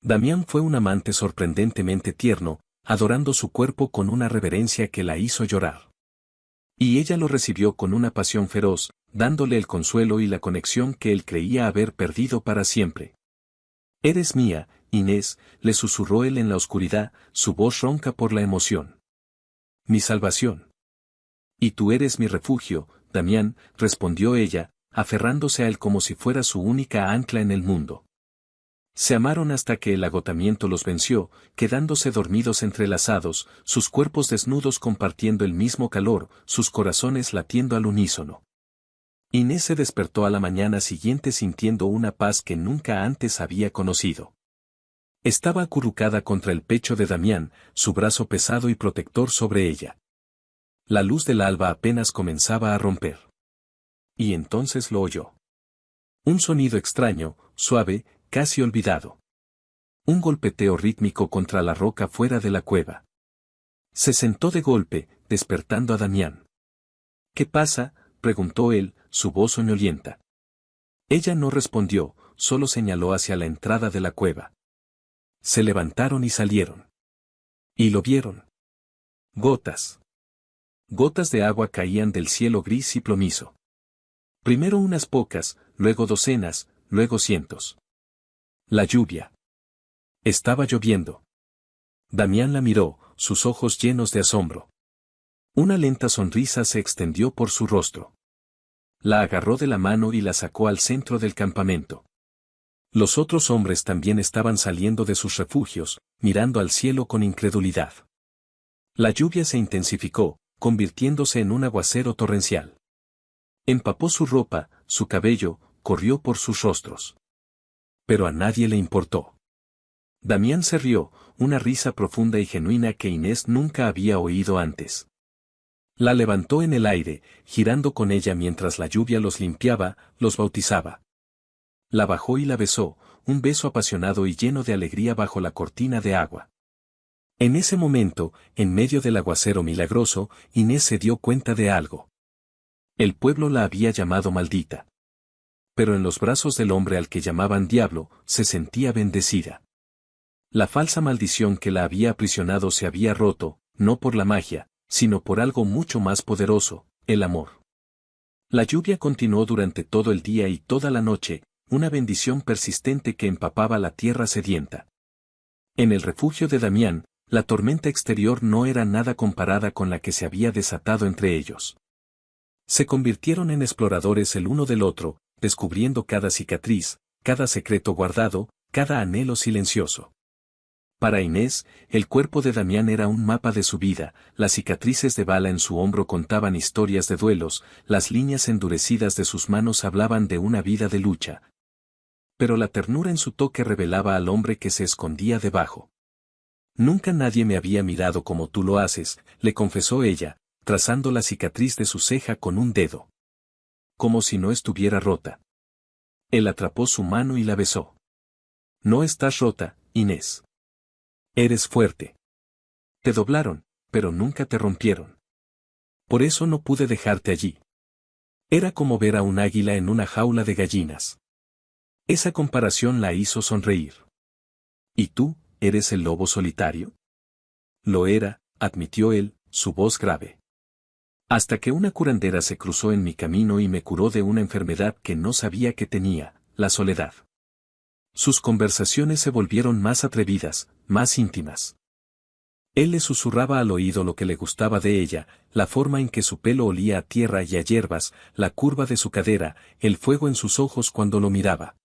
Damián fue un amante sorprendentemente tierno, adorando su cuerpo con una reverencia que la hizo llorar. Y ella lo recibió con una pasión feroz, dándole el consuelo y la conexión que él creía haber perdido para siempre. Eres mía, Inés, le susurró él en la oscuridad, su voz ronca por la emoción. Mi salvación. Y tú eres mi refugio, Damián, respondió ella, aferrándose a él como si fuera su única ancla en el mundo. Se amaron hasta que el agotamiento los venció, quedándose dormidos entrelazados, sus cuerpos desnudos compartiendo el mismo calor, sus corazones latiendo al unísono. Inés se despertó a la mañana siguiente sintiendo una paz que nunca antes había conocido. Estaba acurrucada contra el pecho de Damián, su brazo pesado y protector sobre ella. La luz del alba apenas comenzaba a romper. Y entonces lo oyó. Un sonido extraño, suave, casi olvidado. Un golpeteo rítmico contra la roca fuera de la cueva. Se sentó de golpe, despertando a Damián. ¿Qué pasa?, preguntó él, su voz soñolienta. Ella no respondió, solo señaló hacia la entrada de la cueva. Se levantaron y salieron. Y lo vieron. Gotas. Gotas de agua caían del cielo gris y plomizo. Primero unas pocas, luego docenas, luego cientos. La lluvia. Estaba lloviendo. Damián la miró, sus ojos llenos de asombro. Una lenta sonrisa se extendió por su rostro. La agarró de la mano y la sacó al centro del campamento. Los otros hombres también estaban saliendo de sus refugios, mirando al cielo con incredulidad. La lluvia se intensificó, convirtiéndose en un aguacero torrencial. Empapó su ropa, su cabello, corrió por sus rostros. Pero a nadie le importó. Damián se rió, una risa profunda y genuina que Inés nunca había oído antes. La levantó en el aire, girando con ella mientras la lluvia los limpiaba, los bautizaba. La bajó y la besó, un beso apasionado y lleno de alegría bajo la cortina de agua. En ese momento, en medio del aguacero milagroso, Inés se dio cuenta de algo. El pueblo la había llamado maldita. Pero en los brazos del hombre al que llamaban diablo, se sentía bendecida. La falsa maldición que la había aprisionado se había roto, no por la magia, sino por algo mucho más poderoso, el amor. La lluvia continuó durante todo el día y toda la noche, una bendición persistente que empapaba la tierra sedienta. En el refugio de Damián, la tormenta exterior no era nada comparada con la que se había desatado entre ellos. Se convirtieron en exploradores el uno del otro, descubriendo cada cicatriz, cada secreto guardado, cada anhelo silencioso. Para Inés, el cuerpo de Damián era un mapa de su vida, las cicatrices de bala en su hombro contaban historias de duelos, las líneas endurecidas de sus manos hablaban de una vida de lucha. Pero la ternura en su toque revelaba al hombre que se escondía debajo. Nunca nadie me había mirado como tú lo haces, le confesó ella, trazando la cicatriz de su ceja con un dedo. Como si no estuviera rota. Él atrapó su mano y la besó. No estás rota, Inés. Eres fuerte. Te doblaron, pero nunca te rompieron. Por eso no pude dejarte allí. Era como ver a un águila en una jaula de gallinas. Esa comparación la hizo sonreír. ¿Y tú, eres el lobo solitario? Lo era, admitió él, su voz grave. Hasta que una curandera se cruzó en mi camino y me curó de una enfermedad que no sabía que tenía, la soledad. Sus conversaciones se volvieron más atrevidas, más íntimas. Él le susurraba al oído lo que le gustaba de ella, la forma en que su pelo olía a tierra y a hierbas, la curva de su cadera, el fuego en sus ojos cuando lo miraba.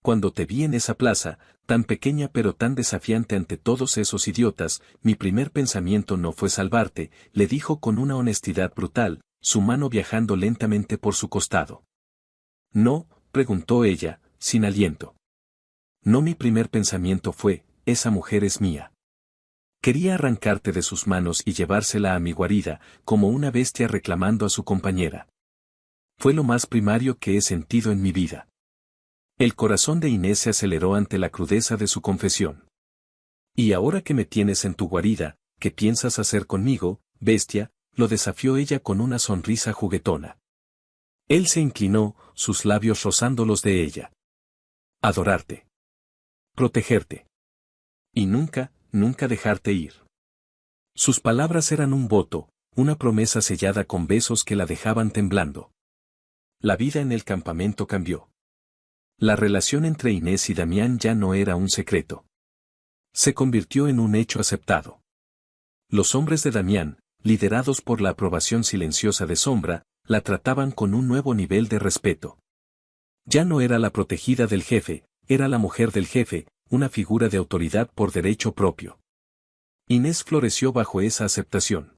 Cuando te vi en esa plaza, tan pequeña pero tan desafiante ante todos esos idiotas, mi primer pensamiento no fue salvarte, le dijo con una honestidad brutal, su mano viajando lentamente por su costado. No, preguntó ella, sin aliento. No, mi primer pensamiento fue, esa mujer es mía. Quería arrancarte de sus manos y llevársela a mi guarida, como una bestia reclamando a su compañera. Fue lo más primario que he sentido en mi vida. El corazón de Inés se aceleró ante la crudeza de su confesión. Y ahora que me tienes en tu guarida, ¿qué piensas hacer conmigo, bestia? Lo desafió ella con una sonrisa juguetona. Él se inclinó, sus labios rozando los de ella. Adorarte. Protegerte. Y nunca, nunca dejarte ir. Sus palabras eran un voto, una promesa sellada con besos que la dejaban temblando. La vida en el campamento cambió. La relación entre Inés y Damián ya no era un secreto. Se convirtió en un hecho aceptado. Los hombres de Damián, liderados por la aprobación silenciosa de Sombra, la trataban con un nuevo nivel de respeto. Ya no era la protegida del jefe, era la mujer del jefe, una figura de autoridad por derecho propio. Inés floreció bajo esa aceptación.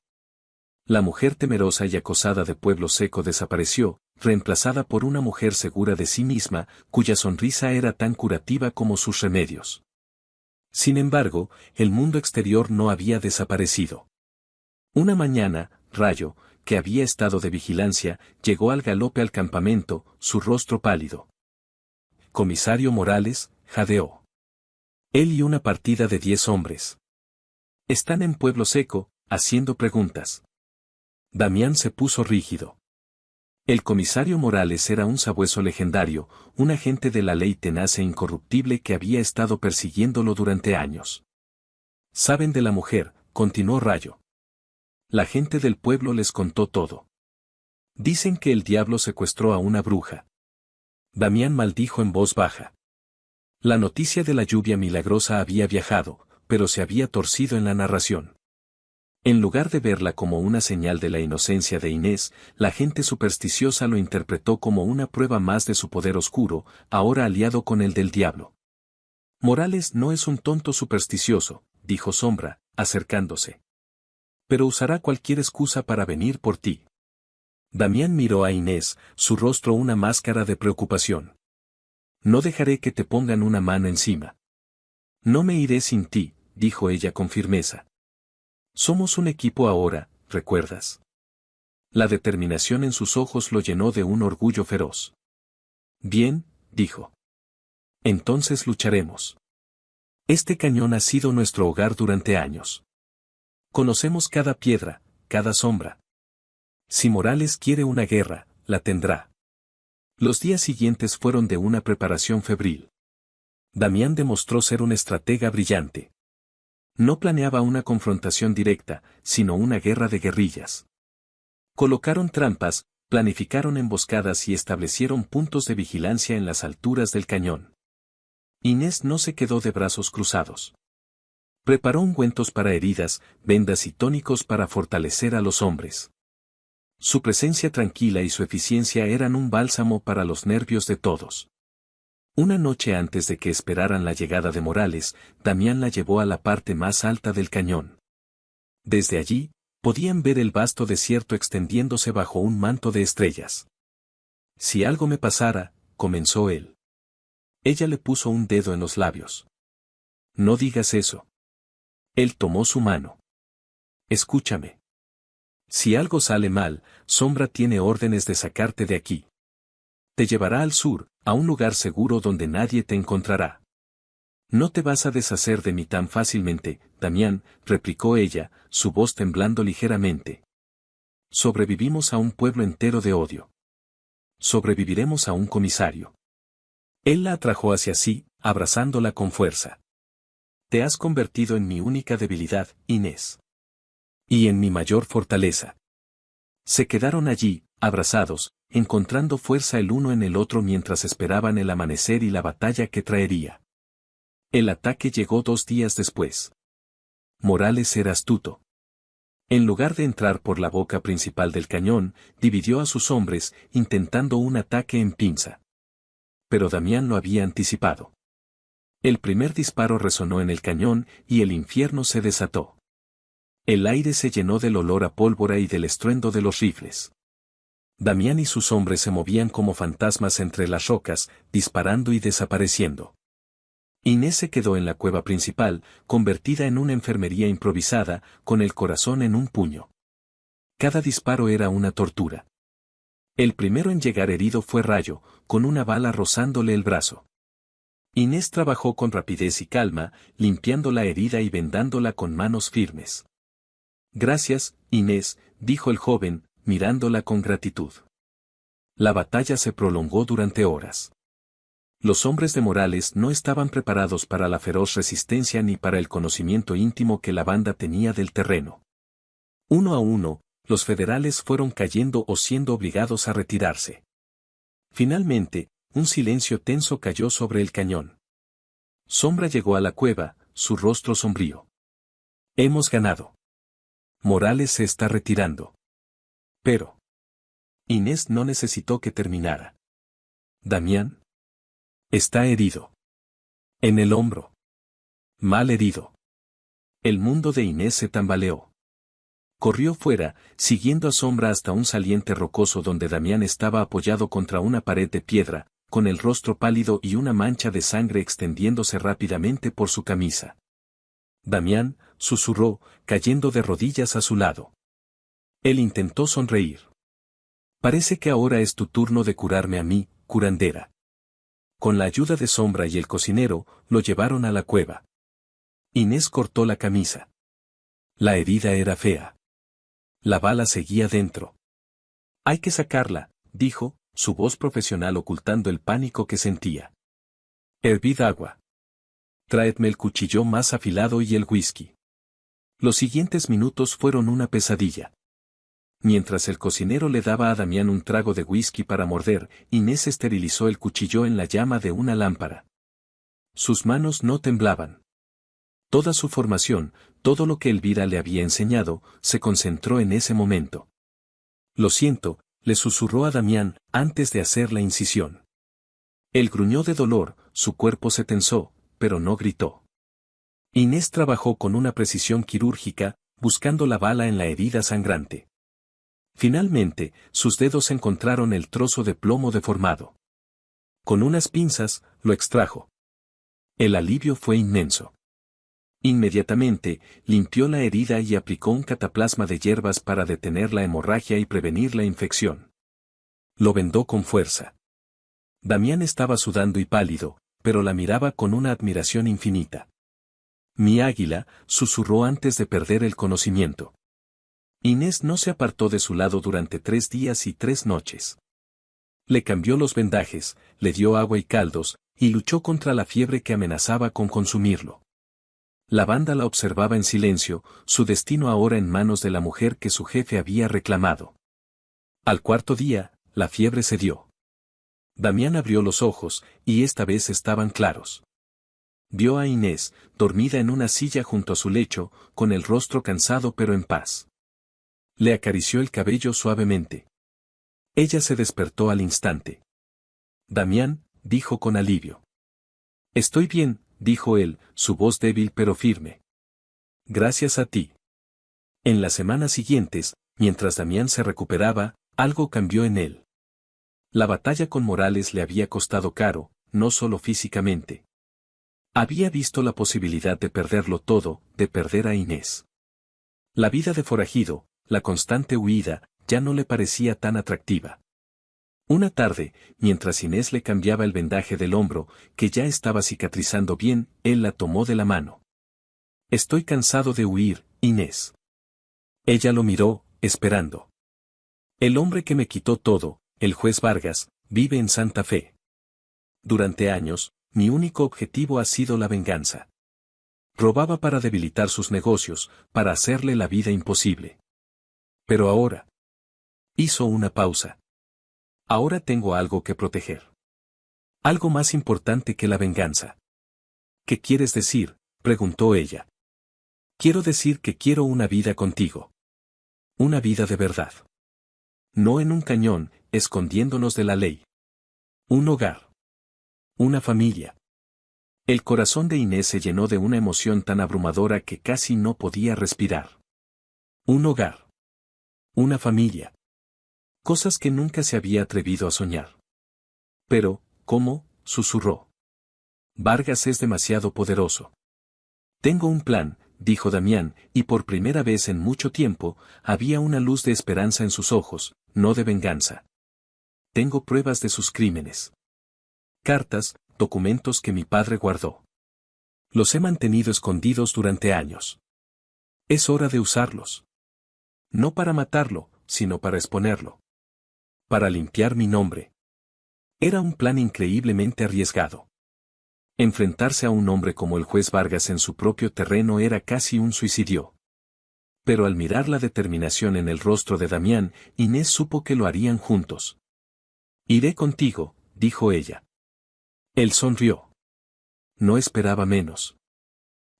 La mujer temerosa y acosada de Pueblo Seco desapareció, reemplazada por una mujer segura de sí misma, cuya sonrisa era tan curativa como sus remedios. Sin embargo, el mundo exterior no había desaparecido. Una mañana, Rayo, que había estado de vigilancia, llegó al galope al campamento, su rostro pálido. Comisario Morales, jadeó. Él y una partida de 10 hombres. Están en Pueblo Seco, haciendo preguntas. Damián se puso rígido. El comisario Morales era un sabueso legendario, un agente de la ley tenaz e incorruptible que había estado persiguiéndolo durante años. Saben de la mujer, continuó Rayo. La gente del pueblo les contó todo. Dicen que el diablo secuestró a una bruja. Damián maldijo en voz baja. La noticia de la lluvia milagrosa había viajado, pero se había torcido en la narración. En lugar de verla como una señal de la inocencia de Inés, la gente supersticiosa lo interpretó como una prueba más de su poder oscuro, ahora aliado con el del diablo. Morales no es un tonto supersticioso, dijo Sombra, acercándose. Pero usará cualquier excusa para venir por ti. Damián miró a Inés, su rostro una máscara de preocupación. No dejaré que te pongan una mano encima. No me iré sin ti, dijo ella con firmeza. Somos un equipo ahora, ¿recuerdas? La determinación en sus ojos lo llenó de un orgullo feroz. Bien, dijo. Entonces lucharemos. Este cañón ha sido nuestro hogar durante años. Conocemos cada piedra, cada sombra. Si Morales quiere una guerra, la tendrá. Los días siguientes fueron de una preparación febril. Damián demostró ser un estratega brillante. No planeaba una confrontación directa, sino una guerra de guerrillas. Colocaron trampas, planificaron emboscadas y establecieron puntos de vigilancia en las alturas del cañón. Inés no se quedó de brazos cruzados. Preparó ungüentos para heridas, vendas y tónicos para fortalecer a los hombres. Su presencia tranquila y su eficiencia eran un bálsamo para los nervios de todos. Una noche antes de que esperaran la llegada de Morales, Damián la llevó a la parte más alta del cañón. Desde allí, podían ver el vasto desierto extendiéndose bajo un manto de estrellas. Si algo me pasara, comenzó él. Ella le puso un dedo en los labios. No digas eso. Él tomó su mano. Escúchame. Si algo sale mal, Sombra tiene órdenes de sacarte de aquí. Te llevará al sur, a un lugar seguro donde nadie te encontrará. No te vas a deshacer de mí tan fácilmente, Damián, replicó ella, su voz temblando ligeramente. Sobrevivimos a un pueblo entero de odio. sobreviviremos a un comisario. Él la atrajo hacia sí, abrazándola con fuerza. Te has convertido en mi única debilidad, Inés. Y en mi mayor fortaleza. Se quedaron allí, abrazados, encontrando fuerza el uno en el otro mientras esperaban el amanecer y la batalla que traería. El ataque llegó 2 días después. Morales era astuto. En lugar de entrar por la boca principal del cañón, dividió a sus hombres, intentando un ataque en pinza. Pero Damián lo había anticipado. El primer disparo resonó en el cañón y el infierno se desató. El aire se llenó del olor a pólvora y del estruendo de los rifles. Damián y sus hombres se movían como fantasmas entre las rocas, disparando y desapareciendo. Inés se quedó en la cueva principal, convertida en una enfermería improvisada, con el corazón en un puño. Cada disparo era una tortura. El primero en llegar herido fue Rayo, con una bala rozándole el brazo. Inés trabajó con rapidez y calma, limpiando la herida y vendándola con manos firmes. Gracias, Inés, dijo el joven, mirándola con gratitud. La batalla se prolongó durante horas. Los hombres de Morales no estaban preparados para la feroz resistencia ni para el conocimiento íntimo que la banda tenía del terreno. Uno a uno, los federales fueron cayendo o siendo obligados a retirarse. Finalmente, un silencio tenso cayó sobre el cañón. Sombra llegó a la cueva, su rostro sombrío. Hemos ganado. Morales se está retirando. Pero Inés no necesitó que terminara. Damián está herido. En el hombro. Mal herido. El mundo de Inés se tambaleó. Corrió fuera, siguiendo a Sombra hasta un saliente rocoso donde Damián estaba apoyado contra una pared de piedra, con el rostro pálido y una mancha de sangre extendiéndose rápidamente por su camisa. Damián, susurró, cayendo de rodillas a su lado. Él intentó sonreír. Parece que ahora es tu turno de curarme a mí, curandera. Con la ayuda de Sombra y el cocinero, lo llevaron a la cueva. Inés cortó la camisa. La herida era fea. La bala seguía dentro. Hay que sacarla, dijo, su voz profesional ocultando el pánico que sentía. Hervid agua. Traedme el cuchillo más afilado y el whisky. Los siguientes minutos fueron una pesadilla. Mientras el cocinero le daba a Damián un trago de whisky para morder, Inés esterilizó el cuchillo en la llama de una lámpara. Sus manos no temblaban. Toda su formación, todo lo que Elvira le había enseñado, se concentró en ese momento. Lo siento, le susurró a Damián, antes de hacer la incisión. Él gruñó de dolor, su cuerpo se tensó, pero no gritó. Inés trabajó con una precisión quirúrgica, buscando la bala en la herida sangrante. Finalmente, sus dedos encontraron el trozo de plomo deformado. Con unas pinzas, lo extrajo. El alivio fue inmenso. Inmediatamente, limpió la herida y aplicó un cataplasma de hierbas para detener la hemorragia y prevenir la infección. Lo vendó con fuerza. Damián estaba sudando y pálido, pero la miraba con una admiración infinita. Mi águila, susurró antes de perder el conocimiento. Inés no se apartó de su lado durante 3 días y 3 noches. Le cambió los vendajes, le dio agua y caldos, y luchó contra la fiebre que amenazaba con consumirlo. La banda la observaba en silencio, su destino ahora en manos de la mujer que su jefe había reclamado. Al 4.º día, la fiebre cedió. Damián abrió los ojos, y esta vez estaban claros. Vio a Inés, dormida en una silla junto a su lecho, con el rostro cansado pero en paz. Le acarició el cabello suavemente. Ella se despertó al instante. Damián, dijo con alivio. Estoy bien, dijo él, su voz débil pero firme. Gracias a ti. En las semanas siguientes, mientras Damián se recuperaba, algo cambió en él. La batalla con Morales le había costado caro, no solo físicamente. Había visto la posibilidad de perderlo todo, de perder a Inés. La vida de forajido, la constante huida, ya no le parecía tan atractiva. Una tarde, mientras Inés le cambiaba el vendaje del hombro, que ya estaba cicatrizando bien, él la tomó de la mano. Estoy cansado de huir, Inés. Ella lo miró, esperando. El hombre que me quitó todo, el juez Vargas, vive en Santa Fe. Durante años, mi único objetivo ha sido la venganza. Robaba para debilitar sus negocios, para hacerle la vida imposible. Pero ahora. Hizo una pausa. Ahora tengo algo que proteger. Algo más importante que la venganza. ¿Qué quieres decir?, preguntó ella. Quiero decir que quiero una vida contigo. Una vida de verdad. No en un cañón, escondiéndonos de la ley. Un hogar. Una familia. El corazón de Inés se llenó de una emoción tan abrumadora que casi no podía respirar. Un hogar. Una familia. Cosas que nunca se había atrevido a soñar. Pero, ¿cómo?, susurró. Vargas es demasiado poderoso. Tengo un plan, dijo Damián, y por primera vez en mucho tiempo, había una luz de esperanza en sus ojos, no de venganza. Tengo pruebas de sus crímenes. Cartas, documentos que mi padre guardó. Los he mantenido escondidos durante años. Es hora de usarlos. No para matarlo, sino para exponerlo. Para limpiar mi nombre. Era un plan increíblemente arriesgado. Enfrentarse a un hombre como el juez Vargas en su propio terreno era casi un suicidio. Pero al mirar la determinación en el rostro de Damián, Inés supo que lo harían juntos. Iré contigo, dijo ella. Él sonrió. No esperaba menos.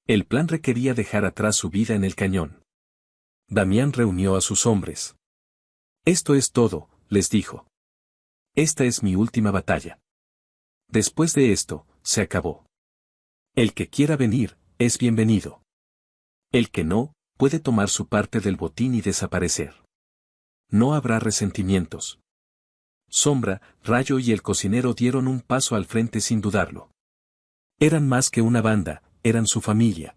El plan requería dejar atrás su vida en el cañón. Damián reunió a sus hombres. Esto es todo, les dijo. Esta es mi última batalla. Después de esto, se acabó. El que quiera venir, es bienvenido. El que no, puede tomar su parte del botín y desaparecer. No habrá resentimientos. Sombra, Rayo y el cocinero dieron un paso al frente sin dudarlo. Eran más que una banda, eran su familia.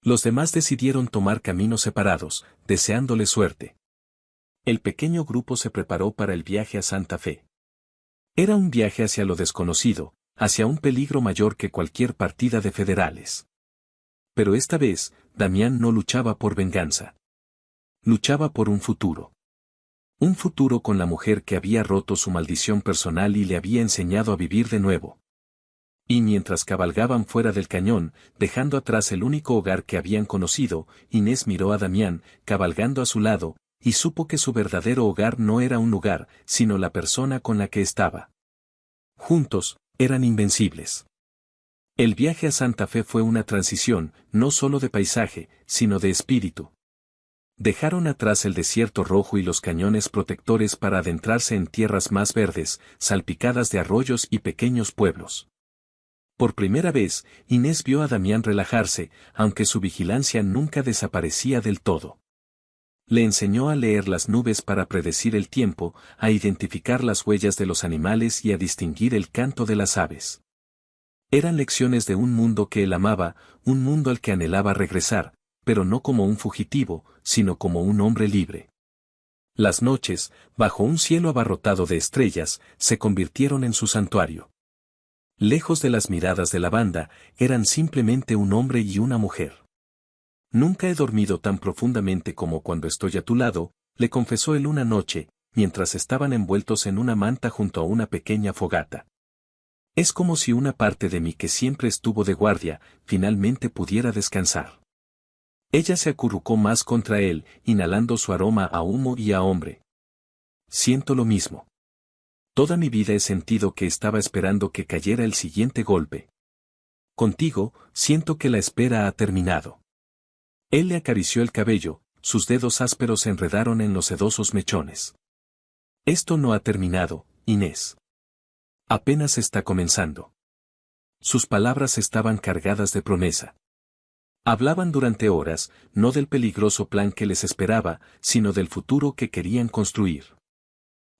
Los demás decidieron tomar caminos separados, deseándole suerte. El pequeño grupo se preparó para el viaje a Santa Fe. Era un viaje hacia lo desconocido, hacia un peligro mayor que cualquier partida de federales. Pero esta vez, Damián no luchaba por venganza. Luchaba por un futuro. Un futuro con la mujer que había roto su maldición personal y le había enseñado a vivir de nuevo. Y mientras cabalgaban fuera del cañón, dejando atrás el único hogar que habían conocido, Inés miró a Damián, cabalgando a su lado, y supo que su verdadero hogar no era un lugar, sino la persona con la que estaba. Juntos, eran invencibles. El viaje a Santa Fe fue una transición, no solo de paisaje, sino de espíritu. Dejaron atrás el desierto rojo y los cañones protectores para adentrarse en tierras más verdes, salpicadas de arroyos y pequeños pueblos. Por primera vez, Inés vio a Damián relajarse, aunque su vigilancia nunca desaparecía del todo. Le enseñó a leer las nubes para predecir el tiempo, a identificar las huellas de los animales y a distinguir el canto de las aves. Eran lecciones de un mundo que él amaba, un mundo al que anhelaba regresar, pero no como un fugitivo, sino como un hombre libre. Las noches, bajo un cielo abarrotado de estrellas, se convirtieron en su santuario. Lejos de las miradas de la banda, eran simplemente un hombre y una mujer. Nunca he dormido tan profundamente como cuando estoy a tu lado, le confesó él una noche, mientras estaban envueltos en una manta junto a una pequeña fogata. Es como si una parte de mí que siempre estuvo de guardia, finalmente pudiera descansar. Ella se acurrucó más contra él, inhalando su aroma a humo y a hombre. Siento lo mismo. Toda mi vida he sentido que estaba esperando que cayera el siguiente golpe. Contigo, siento que la espera ha terminado. Él le acarició el cabello, sus dedos ásperos se enredaron en los sedosos mechones. Esto no ha terminado, Inés. Apenas está comenzando. Sus palabras estaban cargadas de promesa. Hablaban durante horas, no del peligroso plan que les esperaba, sino del futuro que querían construir.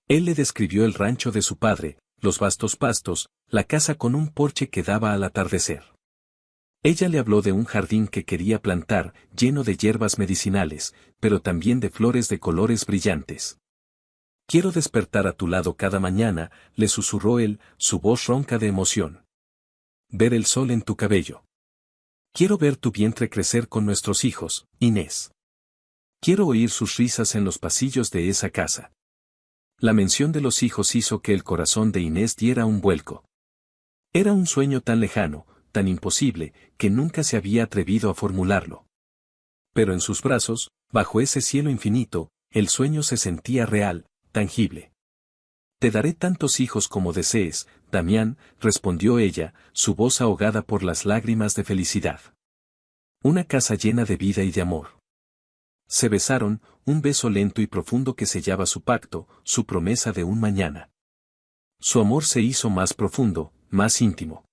Él le describió el rancho de su padre, los vastos pastos, la casa con un porche que daba al atardecer. Ella le habló de un jardín que quería plantar, lleno de hierbas medicinales, pero también de flores de colores brillantes. Quiero despertar a tu lado cada mañana, le susurró él, su voz ronca de emoción. Ver el sol en tu cabello. Quiero ver tu vientre crecer con nuestros hijos, Inés. Quiero oír sus risas en los pasillos de esa casa. La mención de los hijos hizo que el corazón de Inés diera un vuelco. Era un sueño tan lejano, tan imposible, que nunca se había atrevido a formularlo. Pero en sus brazos, bajo ese cielo infinito, el sueño se sentía real, tangible. Te daré tantos hijos como desees, Damián, respondió ella, su voz ahogada por las lágrimas de felicidad. Una casa llena de vida y de amor. Se besaron, un beso lento y profundo que sellaba su pacto, su promesa de un mañana. Su amor se hizo más profundo, más íntimo.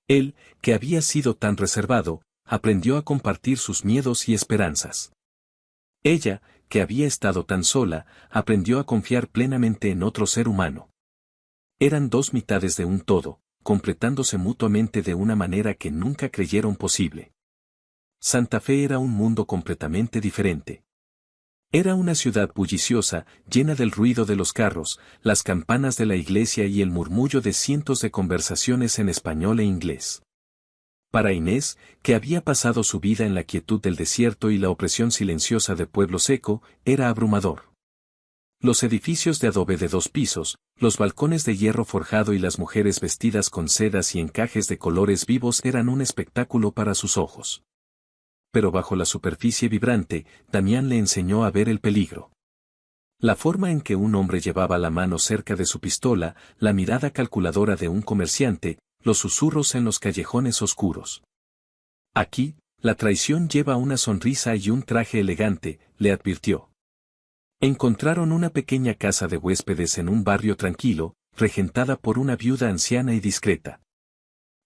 Él, que había sido tan reservado, aprendió a compartir sus miedos y esperanzas. Ella, que había estado tan sola, aprendió a confiar plenamente en otro ser humano. Eran dos mitades de un todo, completándose mutuamente de una manera que nunca creyeron posible. Santa Fe era un mundo completamente diferente. Era una ciudad bulliciosa, llena del ruido de los carros, las campanas de la iglesia y el murmullo de cientos de conversaciones en español e inglés. Para Inés, que había pasado su vida en la quietud del desierto y la opresión silenciosa de Pueblo Seco, era abrumador. Los edificios de adobe de 2 pisos, los balcones de hierro forjado y las mujeres vestidas con sedas y encajes de colores vivos eran un espectáculo para sus ojos. Pero bajo la superficie vibrante, Damián le enseñó a ver el peligro. La forma en que un hombre llevaba la mano cerca de su pistola, la mirada calculadora de un comerciante, los susurros en los callejones oscuros. Aquí, la traición lleva una sonrisa y un traje elegante, le advirtió. Encontraron una pequeña casa de huéspedes en un barrio tranquilo, regentada por una viuda anciana y discreta.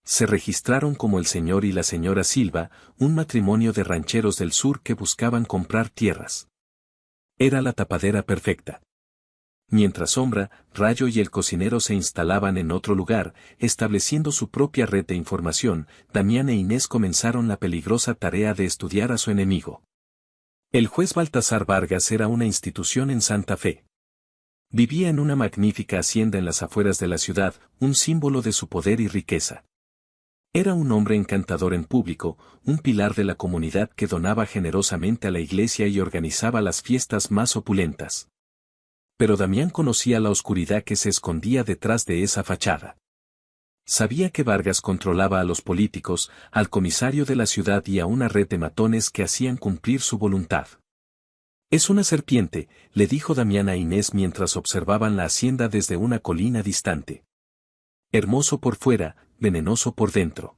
Se registraron como el señor y la señora Silva, un matrimonio de rancheros del sur que buscaban comprar tierras. Era la tapadera perfecta. Mientras Sombra, Rayo y el cocinero se instalaban en otro lugar, estableciendo su propia red de información, Damián e Inés comenzaron la peligrosa tarea de estudiar a su enemigo. El juez Baltasar Vargas era una institución en Santa Fe. Vivía en una magnífica hacienda en las afueras de la ciudad, un símbolo de su poder y riqueza. Era un hombre encantador en público, un pilar de la comunidad que donaba generosamente a la iglesia y organizaba las fiestas más opulentas. Pero Damián conocía la oscuridad que se escondía detrás de esa fachada. Sabía que Vargas controlaba a los políticos, al comisario de la ciudad y a una red de matones que hacían cumplir su voluntad. Es una serpiente, le dijo Damián a Inés mientras observaban la hacienda desde una colina distante. Hermoso por fuera, venenoso por dentro.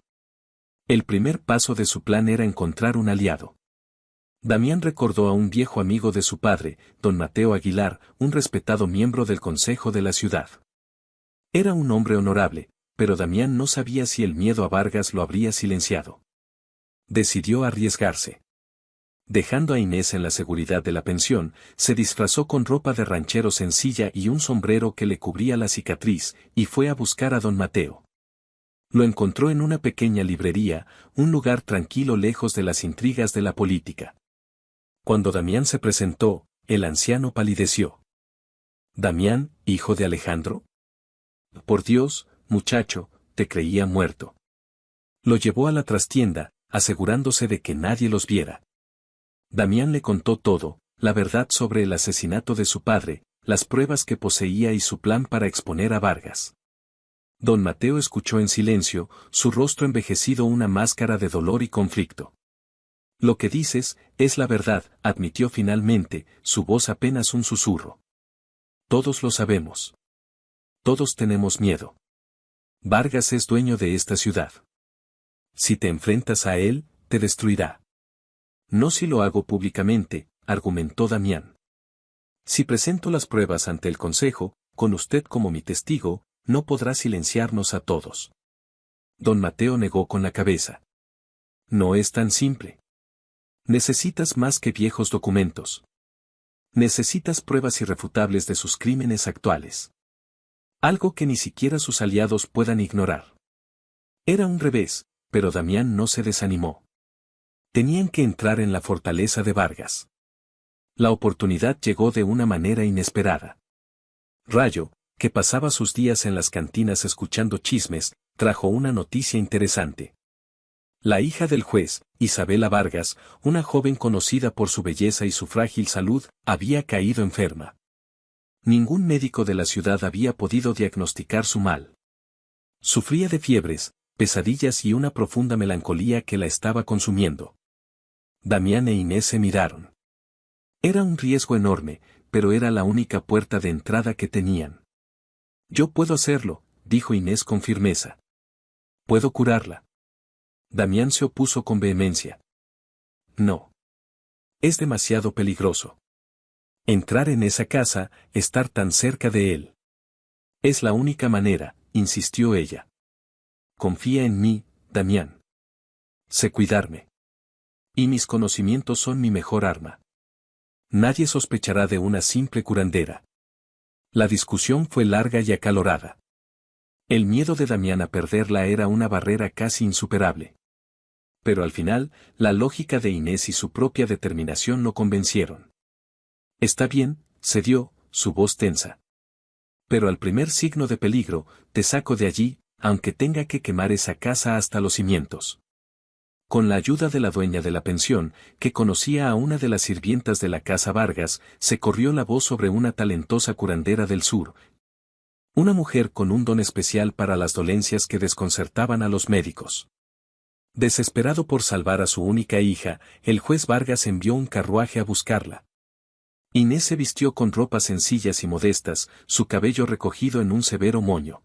El primer paso de su plan era encontrar un aliado. Damián recordó a un viejo amigo de su padre, don Mateo Aguilar, un respetado miembro del consejo de la ciudad. Era un hombre honorable, pero Damián no sabía si el miedo a Vargas lo habría silenciado. Decidió arriesgarse. Dejando a Inés en la seguridad de la pensión, se disfrazó con ropa de ranchero sencilla y un sombrero que le cubría la cicatriz, y fue a buscar a don Mateo. Lo encontró en una pequeña librería, un lugar tranquilo lejos de las intrigas de la política. Cuando Damián se presentó, el anciano palideció. «¿Damián, hijo de Alejandro? Por Dios, muchacho, te creía muerto». Lo llevó a la trastienda, asegurándose de que nadie los viera. Damián le contó todo, la verdad sobre el asesinato de su padre, las pruebas que poseía y su plan para exponer a Vargas. Don Mateo escuchó en silencio, su rostro envejecido una máscara de dolor y conflicto. «Lo que dices, es la verdad», admitió finalmente, su voz apenas un susurro. «Todos lo sabemos. Todos tenemos miedo. Vargas es dueño de esta ciudad. Si te enfrentas a él, te destruirá». «No si lo hago públicamente», argumentó Damián. «Si presento las pruebas ante el consejo, con usted como mi testigo, no podrá silenciarnos a todos». Don Mateo negó con la cabeza. «No es tan simple. Necesitas más que viejos documentos. Necesitas pruebas irrefutables de sus crímenes actuales. Algo que ni siquiera sus aliados puedan ignorar». Era un revés, pero Damián no se desanimó. Tenían que entrar en la fortaleza de Vargas. La oportunidad llegó de una manera inesperada. Rayo, que pasaba sus días en las cantinas escuchando chismes, trajo una noticia interesante. La hija del juez, Isabela Vargas, una joven conocida por su belleza y su frágil salud, había caído enferma. Ningún médico de la ciudad había podido diagnosticar su mal. Sufría de fiebres, pesadillas y una profunda melancolía que la estaba consumiendo. Damián e Inés se miraron. Era un riesgo enorme, pero era la única puerta de entrada que tenían. Yo puedo hacerlo, dijo Inés con firmeza. Puedo curarla. Damián se opuso con vehemencia. No. Es demasiado peligroso. Entrar en esa casa, estar tan cerca de él. Es la única manera, insistió ella. Confía en mí, Damián. Sé cuidarme. Y mis conocimientos son mi mejor arma. Nadie sospechará de una simple curandera. La discusión fue larga y acalorada. El miedo de Damián a perderla era una barrera casi insuperable. Pero al final, la lógica de Inés y su propia determinación lo convencieron. Está bien, cedió, su voz tensa. Pero al primer signo de peligro, te saco de allí, aunque tenga que quemar esa casa hasta los cimientos. Con la ayuda de la dueña de la pensión, que conocía a una de las sirvientas de la casa Vargas, se corrió la voz sobre una talentosa curandera del sur. Una mujer con un don especial para las dolencias que desconcertaban a los médicos. Desesperado por salvar a su única hija, el juez Vargas envió un carruaje a buscarla. Inés se vistió con ropas sencillas y modestas, su cabello recogido en un severo moño.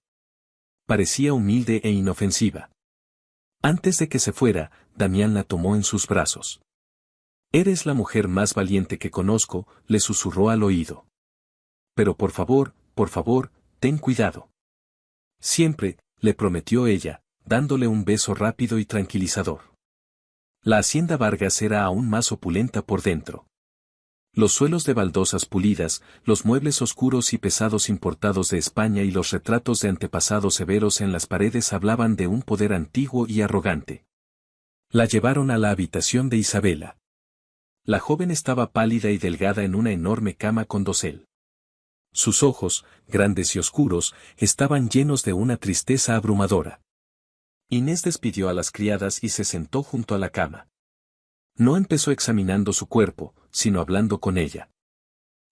Parecía humilde e inofensiva. Antes de que se fuera, Damián la tomó en sus brazos. Eres la mujer más valiente que conozco, le susurró al oído. Pero por favor, ten cuidado. Siempre, le prometió ella, dándole un beso rápido y tranquilizador. La hacienda Vargas era aún más opulenta por dentro. Los suelos de baldosas pulidas, los muebles oscuros y pesados importados de España y los retratos de antepasados severos en las paredes hablaban de un poder antiguo y arrogante. La llevaron a la habitación de Isabela. La joven estaba pálida y delgada en una enorme cama con dosel. Sus ojos, grandes y oscuros, estaban llenos de una tristeza abrumadora. Inés despidió a las criadas y se sentó junto a la cama. No empezó examinando su cuerpo, sino hablando con ella.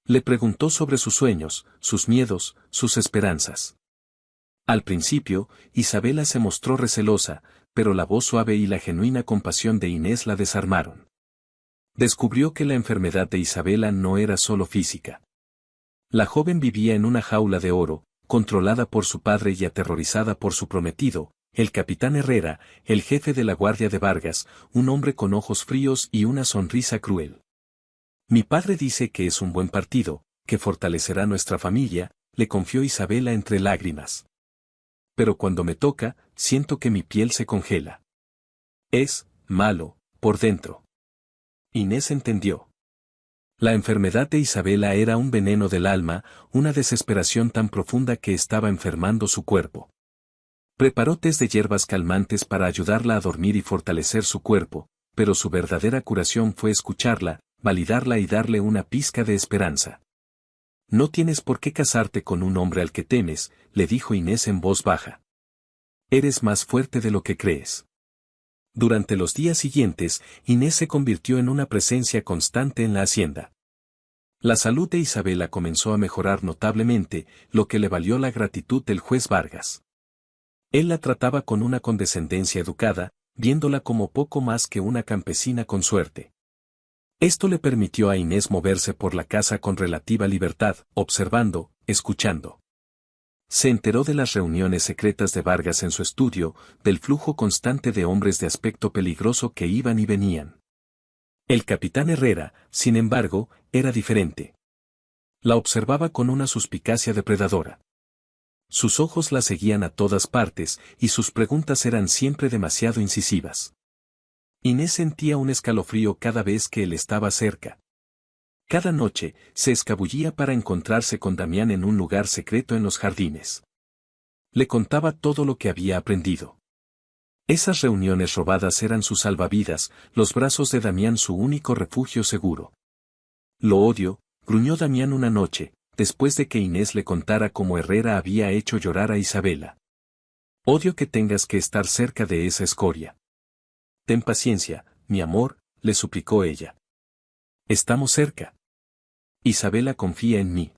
Le preguntó sobre sus sueños, sus miedos, sus esperanzas. Al principio, Isabela se mostró recelosa, pero la voz suave y la genuina compasión de Inés la desarmaron. Descubrió que la enfermedad de Isabela no era solo física. La joven vivía en una jaula de oro, controlada por su padre y aterrorizada por su prometido, el capitán Herrera, el jefe de la guardia de Vargas, un hombre con ojos fríos y una sonrisa cruel. Mi padre dice que es un buen partido, que fortalecerá nuestra familia, le confió Isabela entre lágrimas. Pero cuando me toca, siento que mi piel se congela. Es malo, por dentro. Inés entendió. La enfermedad de Isabela era un veneno del alma, una desesperación tan profunda que estaba enfermando su cuerpo. Preparó tés de hierbas calmantes para ayudarla a dormir y fortalecer su cuerpo, pero su verdadera curación fue escucharla, validarla y darle una pizca de esperanza. No tienes por qué casarte con un hombre al que temes, le dijo Inés en voz baja. Eres más fuerte de lo que crees. Durante los días siguientes, Inés se convirtió en una presencia constante en la hacienda. La salud de Isabela comenzó a mejorar notablemente, lo que le valió la gratitud del juez Vargas. Él la trataba con una condescendencia educada, viéndola como poco más que una campesina con suerte. Esto le permitió a Inés moverse por la casa con relativa libertad, observando, escuchando. Se enteró de las reuniones secretas de Vargas en su estudio, del flujo constante de hombres de aspecto peligroso que iban y venían. El capitán Herrera, sin embargo, era diferente. La observaba con una suspicacia depredadora. Sus ojos la seguían a todas partes, y sus preguntas eran siempre demasiado incisivas. Inés sentía un escalofrío cada vez que él estaba cerca. Cada noche, se escabullía para encontrarse con Damián en un lugar secreto en los jardines. Le contaba todo lo que había aprendido. Esas reuniones robadas eran sus salvavidas, los brazos de Damián su único refugio seguro. Lo odio, gruñó Damián una noche, después de que Inés le contara cómo Herrera había hecho llorar a Isabela. Odio que tengas que estar cerca de esa escoria. Ten paciencia, mi amor, le suplicó ella. Estamos cerca. Isabela confía en mí.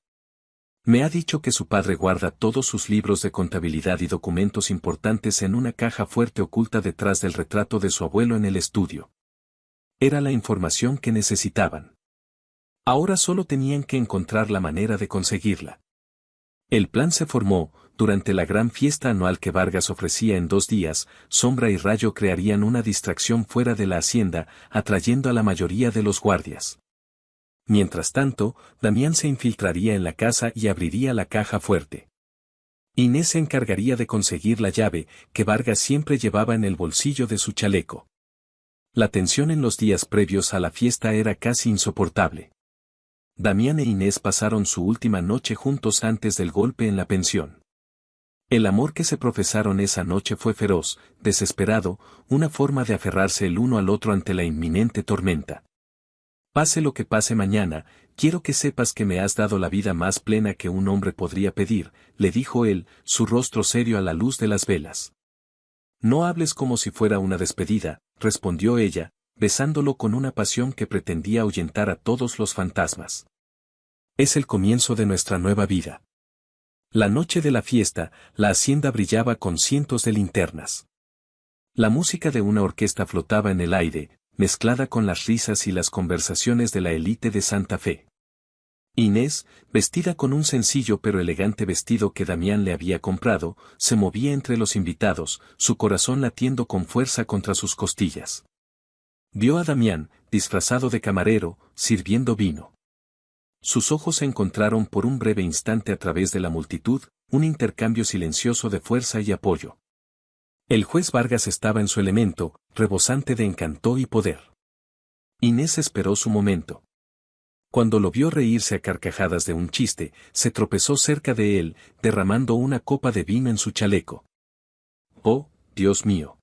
Me ha dicho que su padre guarda todos sus libros de contabilidad y documentos importantes en una caja fuerte oculta detrás del retrato de su abuelo en el estudio. Era la información que necesitaban. Ahora solo tenían que encontrar la manera de conseguirla. El plan se formó. Durante la gran fiesta anual que Vargas ofrecía en 2 días, Sombra y Rayo crearían una distracción fuera de la hacienda, atrayendo a la mayoría de los guardias. Mientras tanto, Damián se infiltraría en la casa y abriría la caja fuerte. Inés se encargaría de conseguir la llave, que Vargas siempre llevaba en el bolsillo de su chaleco. La tensión en los días previos a la fiesta era casi insoportable. Damián e Inés pasaron su última noche juntos antes del golpe en la pensión. El amor que se profesaron esa noche fue feroz, desesperado, una forma de aferrarse el uno al otro ante la inminente tormenta. Pase lo que pase mañana, quiero que sepas que me has dado la vida más plena que un hombre podría pedir, le dijo él, su rostro serio a la luz de las velas. No hables como si fuera una despedida, respondió ella, besándolo con una pasión que pretendía ahuyentar a todos los fantasmas. Es el comienzo de nuestra nueva vida. La noche de la fiesta, la hacienda brillaba con cientos de linternas. La música de una orquesta flotaba en el aire, mezclada con las risas y las conversaciones de la élite de Santa Fe. Inés, vestida con un sencillo pero elegante vestido que Damián le había comprado, se movía entre los invitados, su corazón latiendo con fuerza contra sus costillas. Vio a Damián, disfrazado de camarero, sirviendo vino. Sus ojos se encontraron por un breve instante a través de la multitud, un intercambio silencioso de fuerza y apoyo. El juez Vargas estaba en su elemento, rebosante de encanto y poder. Inés esperó su momento. Cuando lo vio reírse a carcajadas de un chiste, se tropezó cerca de él, derramando una copa de vino en su chaleco. «Oh, Dios mío!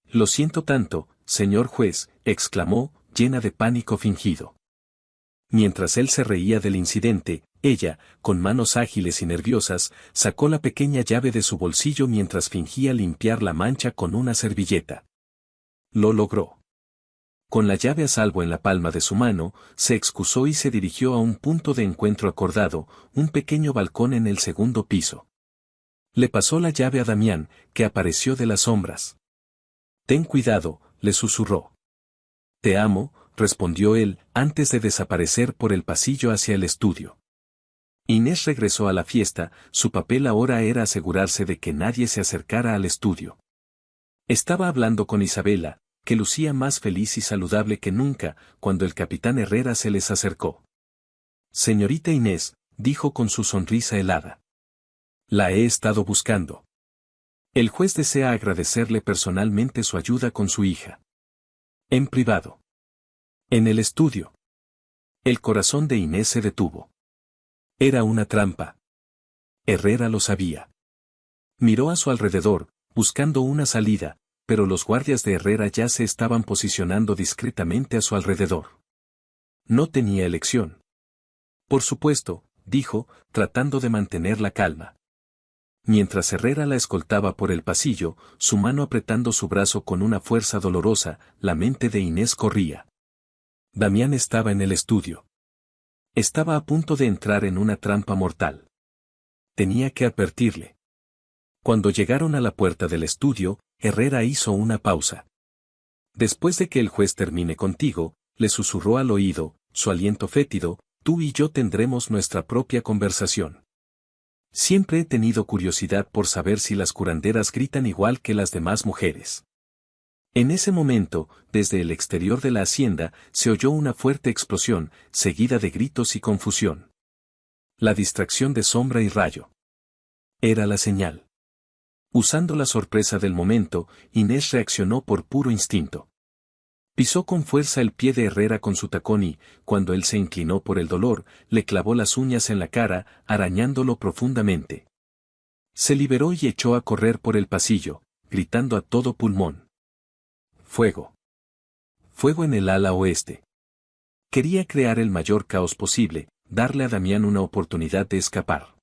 Lo siento tanto, señor juez», exclamó, llena de pánico fingido. Mientras él se reía del incidente, ella, con manos ágiles y nerviosas, sacó la pequeña llave de su bolsillo mientras fingía limpiar la mancha con una servilleta. Lo logró. Con la llave a salvo en la palma de su mano, se excusó y se dirigió a un punto de encuentro acordado, un pequeño balcón en el segundo piso. Le pasó la llave a Damián, que apareció de las sombras. «Ten cuidado», le susurró. «Te amo», respondió él, antes de desaparecer por el pasillo hacia el estudio. Inés regresó a la fiesta, su papel ahora era asegurarse de que nadie se acercara al estudio. Estaba hablando con Isabela, que lucía más feliz y saludable que nunca, cuando el capitán Herrera se les acercó. «Señorita Inés», dijo con su sonrisa helada. «La he estado buscando. El juez desea agradecerle personalmente su ayuda con su hija». En privado. En el estudio. El corazón de Inés se detuvo. Era una trampa. Herrera lo sabía. Miró a su alrededor, buscando una salida, pero los guardias de Herrera ya se estaban posicionando discretamente a su alrededor. No tenía elección. «Por supuesto», dijo, tratando de mantener la calma. Mientras Herrera la escoltaba por el pasillo, su mano apretando su brazo con una fuerza dolorosa, la mente de Inés corría. Damián estaba en el estudio. Estaba a punto de entrar en una trampa mortal. Tenía que advertirle. Cuando llegaron a la puerta del estudio, Herrera hizo una pausa. «Después de que el juez termine contigo», le susurró al oído, su aliento fétido, «tú y yo tendremos nuestra propia conversación. Siempre he tenido curiosidad por saber si las curanderas gritan igual que las demás mujeres». En ese momento, desde el exterior de la hacienda, se oyó una fuerte explosión, seguida de gritos y confusión. La distracción de Sombra y Rayo. Era la señal. Usando la sorpresa del momento, Inés reaccionó por puro instinto. Pisó con fuerza el pie de Herrera con su tacón y, cuando él se inclinó por el dolor, le clavó las uñas en la cara, arañándolo profundamente. Se liberó y echó a correr por el pasillo, gritando a todo pulmón. «Fuego. Fuego en el ala oeste». Quería crear el mayor caos posible, darle a Damián una oportunidad de escapar.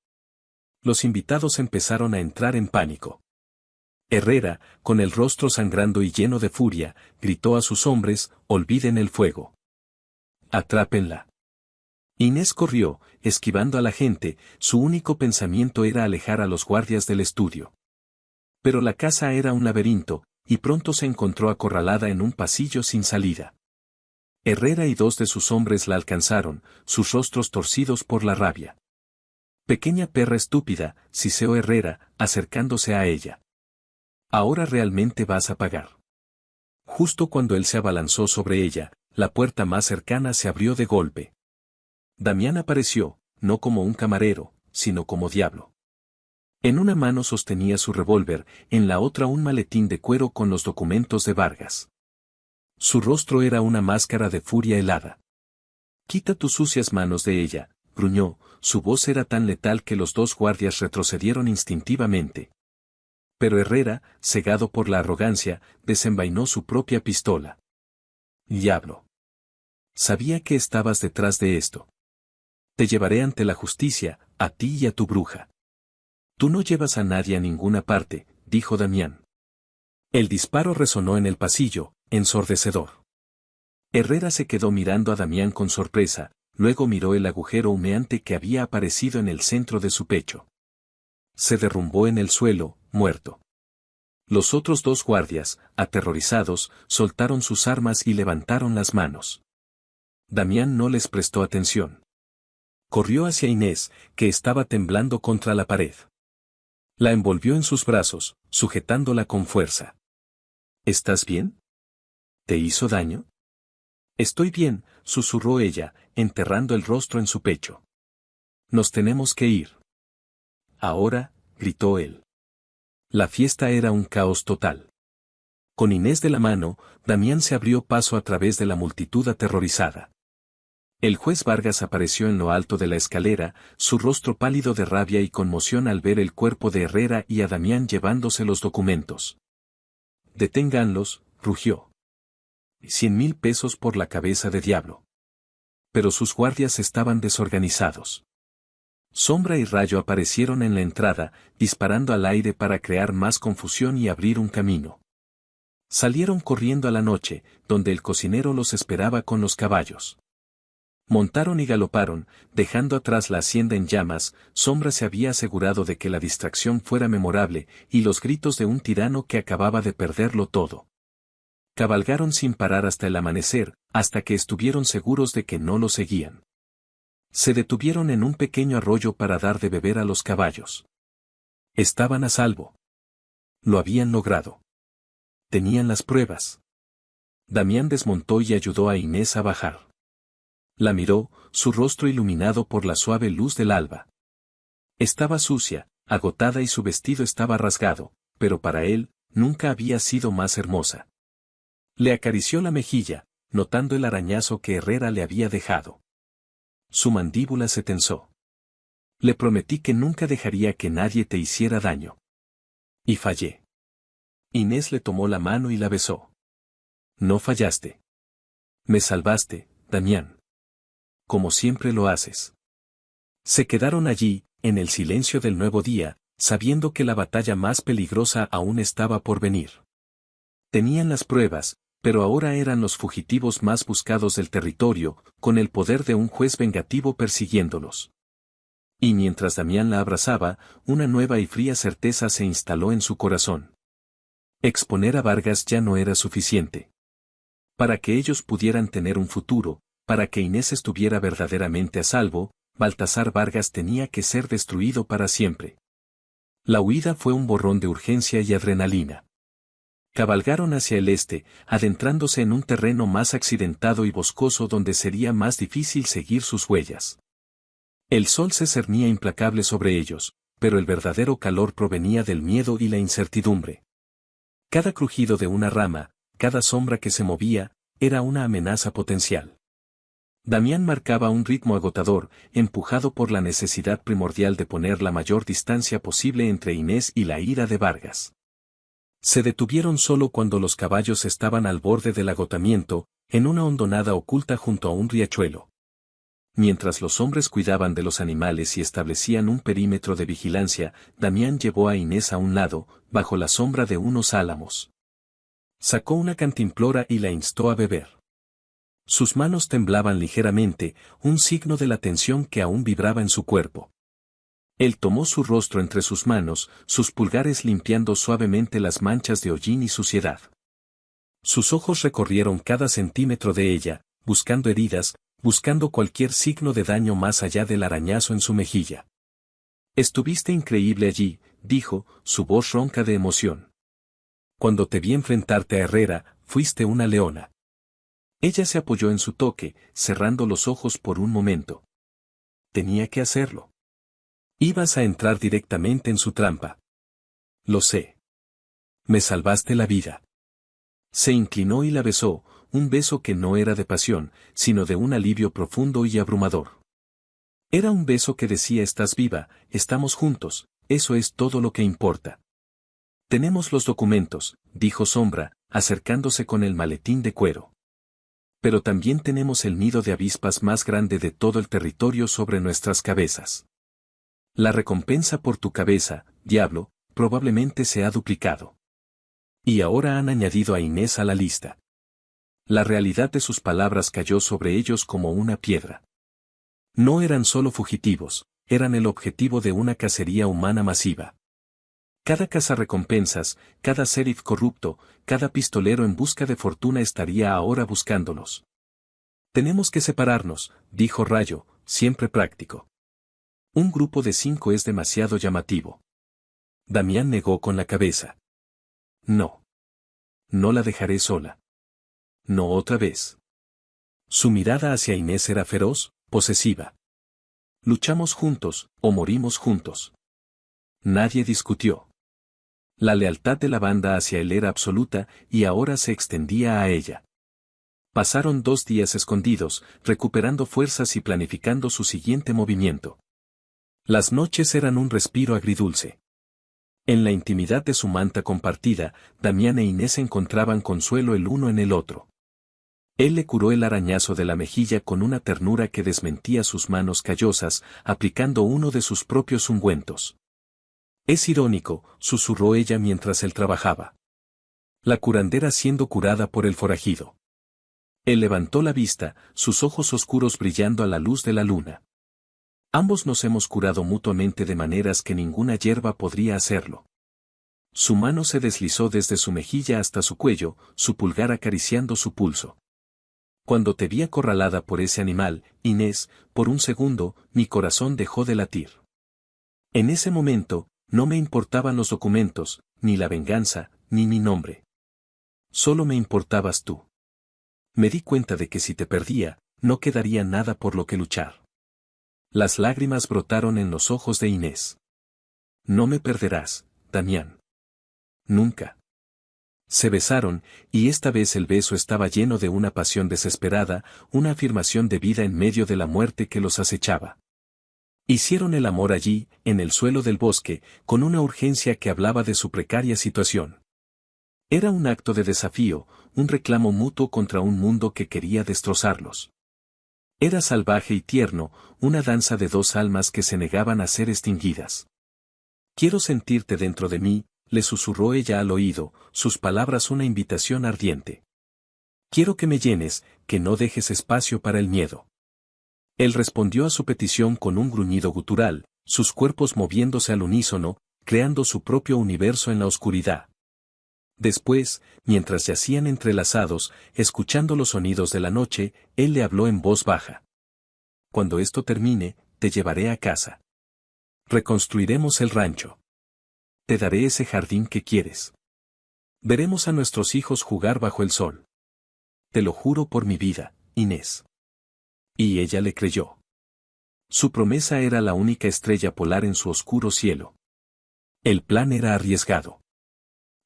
Los invitados empezaron a entrar en pánico. Herrera, con el rostro sangrando y lleno de furia, gritó a sus hombres: «Olviden el fuego. Atrápenla». Inés corrió, esquivando a la gente, su único pensamiento era alejar a los guardias del estudio. Pero la casa era un laberinto, y pronto se encontró acorralada en un pasillo sin salida. Herrera y dos de sus hombres la alcanzaron, sus rostros torcidos por la rabia. Pequeña perra estúpida, siseó Herrera, acercándose a ella. Ahora realmente vas a pagar. Justo cuando él se abalanzó sobre ella, la puerta más cercana se abrió de golpe. Damián apareció, no como un camarero, sino como diablo. En una mano sostenía su revólver, en la otra un maletín de cuero con los documentos de Vargas. Su rostro era una máscara de furia helada. «Quita tus sucias manos de ella», gruñó, su voz era tan letal que los dos guardias retrocedieron instintivamente. Pero Herrera, cegado por la arrogancia, desenvainó su propia pistola. «Diablo. Sabía que estabas detrás de esto. Te llevaré ante la justicia, a ti y a tu bruja». «Tú no llevas a nadie a ninguna parte», dijo Damián. El disparo resonó en el pasillo, ensordecedor. Herrera se quedó mirando a Damián con sorpresa, luego miró el agujero humeante que había aparecido en el centro de su pecho. Se derrumbó en el suelo, muerto. Los otros dos guardias, aterrorizados, soltaron sus armas y levantaron las manos. Damián no les prestó atención. Corrió hacia Inés, que estaba temblando contra la pared. La envolvió en sus brazos, sujetándola con fuerza. «¿Estás bien? ¿Te hizo daño?» «Estoy bien», susurró ella, enterrando el rostro en su pecho. «Nos tenemos que ir». «Ahora», gritó él. La fiesta era un caos total. Con Inés de la mano, Damián se abrió paso a través de la multitud aterrorizada. El juez Vargas apareció en lo alto de la escalera, su rostro pálido de rabia y conmoción al ver el cuerpo de Herrera y a Damián llevándose los documentos. «Deténganlos», rugió. 100,000 pesos por la cabeza de diablo. Pero sus guardias estaban desorganizados. Sombra y Rayo aparecieron en la entrada, disparando al aire para crear más confusión y abrir un camino. Salieron corriendo a la noche, donde el cocinero los esperaba con los caballos. Montaron y galoparon, dejando atrás la hacienda en llamas. Sombra se había asegurado de que la distracción fuera memorable, y los gritos de un tirano que acababa de perderlo todo. Cabalgaron sin parar hasta el amanecer, hasta que estuvieron seguros de que no lo seguían. Se detuvieron en un pequeño arroyo para dar de beber a los caballos. Estaban a salvo. Lo habían logrado. Tenían las pruebas. Damián desmontó y ayudó a Inés a bajar. La miró, su rostro iluminado por la suave luz del alba. Estaba sucia, agotada y su vestido estaba rasgado, pero para él, nunca había sido más hermosa. Le acarició la mejilla, notando el arañazo que Herrera le había dejado. Su mandíbula se tensó. «Le prometí que nunca dejaría que nadie te hiciera daño. Y fallé». Inés le tomó la mano y la besó. «No fallaste. Me salvaste, Damián. Como siempre lo haces». Se quedaron allí, en el silencio del nuevo día, sabiendo que la batalla más peligrosa aún estaba por venir. Tenían las pruebas, pero ahora eran los fugitivos más buscados del territorio, con el poder de un juez vengativo persiguiéndolos. Y mientras Damián la abrazaba, una nueva y fría certeza se instaló en su corazón. Exponer a Vargas ya no era suficiente. Para que ellos pudieran tener un futuro, para que Inés estuviera verdaderamente a salvo, Baltasar Vargas tenía que ser destruido para siempre. La huida fue un borrón de urgencia y adrenalina. Cabalgaron hacia el este, adentrándose en un terreno más accidentado y boscoso donde sería más difícil seguir sus huellas. El sol se cernía implacable sobre ellos, pero el verdadero calor provenía del miedo y la incertidumbre. Cada crujido de una rama, cada sombra que se movía, era una amenaza potencial. Damián marcaba un ritmo agotador, empujado por la necesidad primordial de poner la mayor distancia posible entre Inés y la ira de Vargas. Se detuvieron solo cuando los caballos estaban al borde del agotamiento, en una hondonada oculta junto a un riachuelo. Mientras los hombres cuidaban de los animales y establecían un perímetro de vigilancia, Damián llevó a Inés a un lado, bajo la sombra de unos álamos. Sacó una cantimplora y la instó a beber. Sus manos temblaban ligeramente, un signo de la tensión que aún vibraba en su cuerpo. Él tomó su rostro entre sus manos, sus pulgares limpiando suavemente las manchas de hollín y suciedad. Sus ojos recorrieron cada centímetro de ella, buscando heridas, buscando cualquier signo de daño más allá del arañazo en su mejilla. Estuviste increíble allí, dijo, su voz ronca de emoción. Cuando te vi enfrentarte a Herrera, fuiste una leona. Ella se apoyó en su toque, cerrando los ojos por un momento. Tenía que hacerlo. Ibas a entrar directamente en su trampa. Lo sé. Me salvaste la vida. Se inclinó y la besó, un beso que no era de pasión, sino de un alivio profundo y abrumador. Era un beso que decía: estás viva, estamos juntos, eso es todo lo que importa. Tenemos los documentos, dijo Sombra, acercándose con el maletín de cuero. Pero también tenemos el nido de avispas más grande de todo el territorio sobre nuestras cabezas. La recompensa por tu cabeza, diablo, probablemente se ha duplicado. Y ahora han añadido a Inés a la lista. La realidad de sus palabras cayó sobre ellos como una piedra. No eran solo fugitivos, eran el objetivo de una cacería humana masiva. Cada cazarrecompensas, cada sheriff corrupto, cada pistolero en busca de fortuna estaría ahora buscándolos. Tenemos que separarnos, dijo Rayo, siempre práctico. Un grupo de 5 es demasiado llamativo. Damián negó con la cabeza. No. No la dejaré sola. No otra vez. Su mirada hacia Inés era feroz, posesiva. Luchamos juntos, o morimos juntos. Nadie discutió. La lealtad de la banda hacia él era absoluta, y ahora se extendía a ella. Pasaron 2 días escondidos, recuperando fuerzas y planificando su siguiente movimiento. Las noches eran un respiro agridulce. En la intimidad de su manta compartida, Damián e Inés encontraban consuelo el uno en el otro. Él le curó el arañazo de la mejilla con una ternura que desmentía sus manos callosas, aplicando uno de sus propios ungüentos. Es irónico, susurró ella mientras él trabajaba. La curandera siendo curada por el forajido. Él levantó la vista, sus ojos oscuros brillando a la luz de la luna. Ambos nos hemos curado mutuamente de maneras que ninguna hierba podría hacerlo. Su mano se deslizó desde su mejilla hasta su cuello, su pulgar acariciando su pulso. Cuando te vi acorralada por ese animal, Inés, por un segundo, mi corazón dejó de latir. En ese momento, no me importaban los documentos, ni la venganza, ni mi nombre. Solo me importabas tú. Me di cuenta de que si te perdía, no quedaría nada por lo que luchar. Las lágrimas brotaron en los ojos de Inés. No me perderás, Damián. Nunca. Se besaron, y esta vez el beso estaba lleno de una pasión desesperada, una afirmación de vida en medio de la muerte que los acechaba. Hicieron el amor allí, en el suelo del bosque, con una urgencia que hablaba de su precaria situación. Era un acto de desafío, un reclamo mutuo contra un mundo que quería destrozarlos. Era salvaje y tierno, una danza de 2 almas que se negaban a ser extinguidas. Quiero sentirte dentro de mí, le susurró ella al oído, sus palabras una invitación ardiente. Quiero que me llenes, que no dejes espacio para el miedo. Él respondió a su petición con un gruñido gutural, sus cuerpos moviéndose al unísono, creando su propio universo en la oscuridad. Después, mientras yacían entrelazados, escuchando los sonidos de la noche, él le habló en voz baja. Cuando esto termine, te llevaré a casa. Reconstruiremos el rancho. Te daré ese jardín que quieres. Veremos a nuestros hijos jugar bajo el sol. Te lo juro por mi vida, Inés. Y ella le creyó. Su promesa era la única estrella polar en su oscuro cielo. El plan era arriesgado.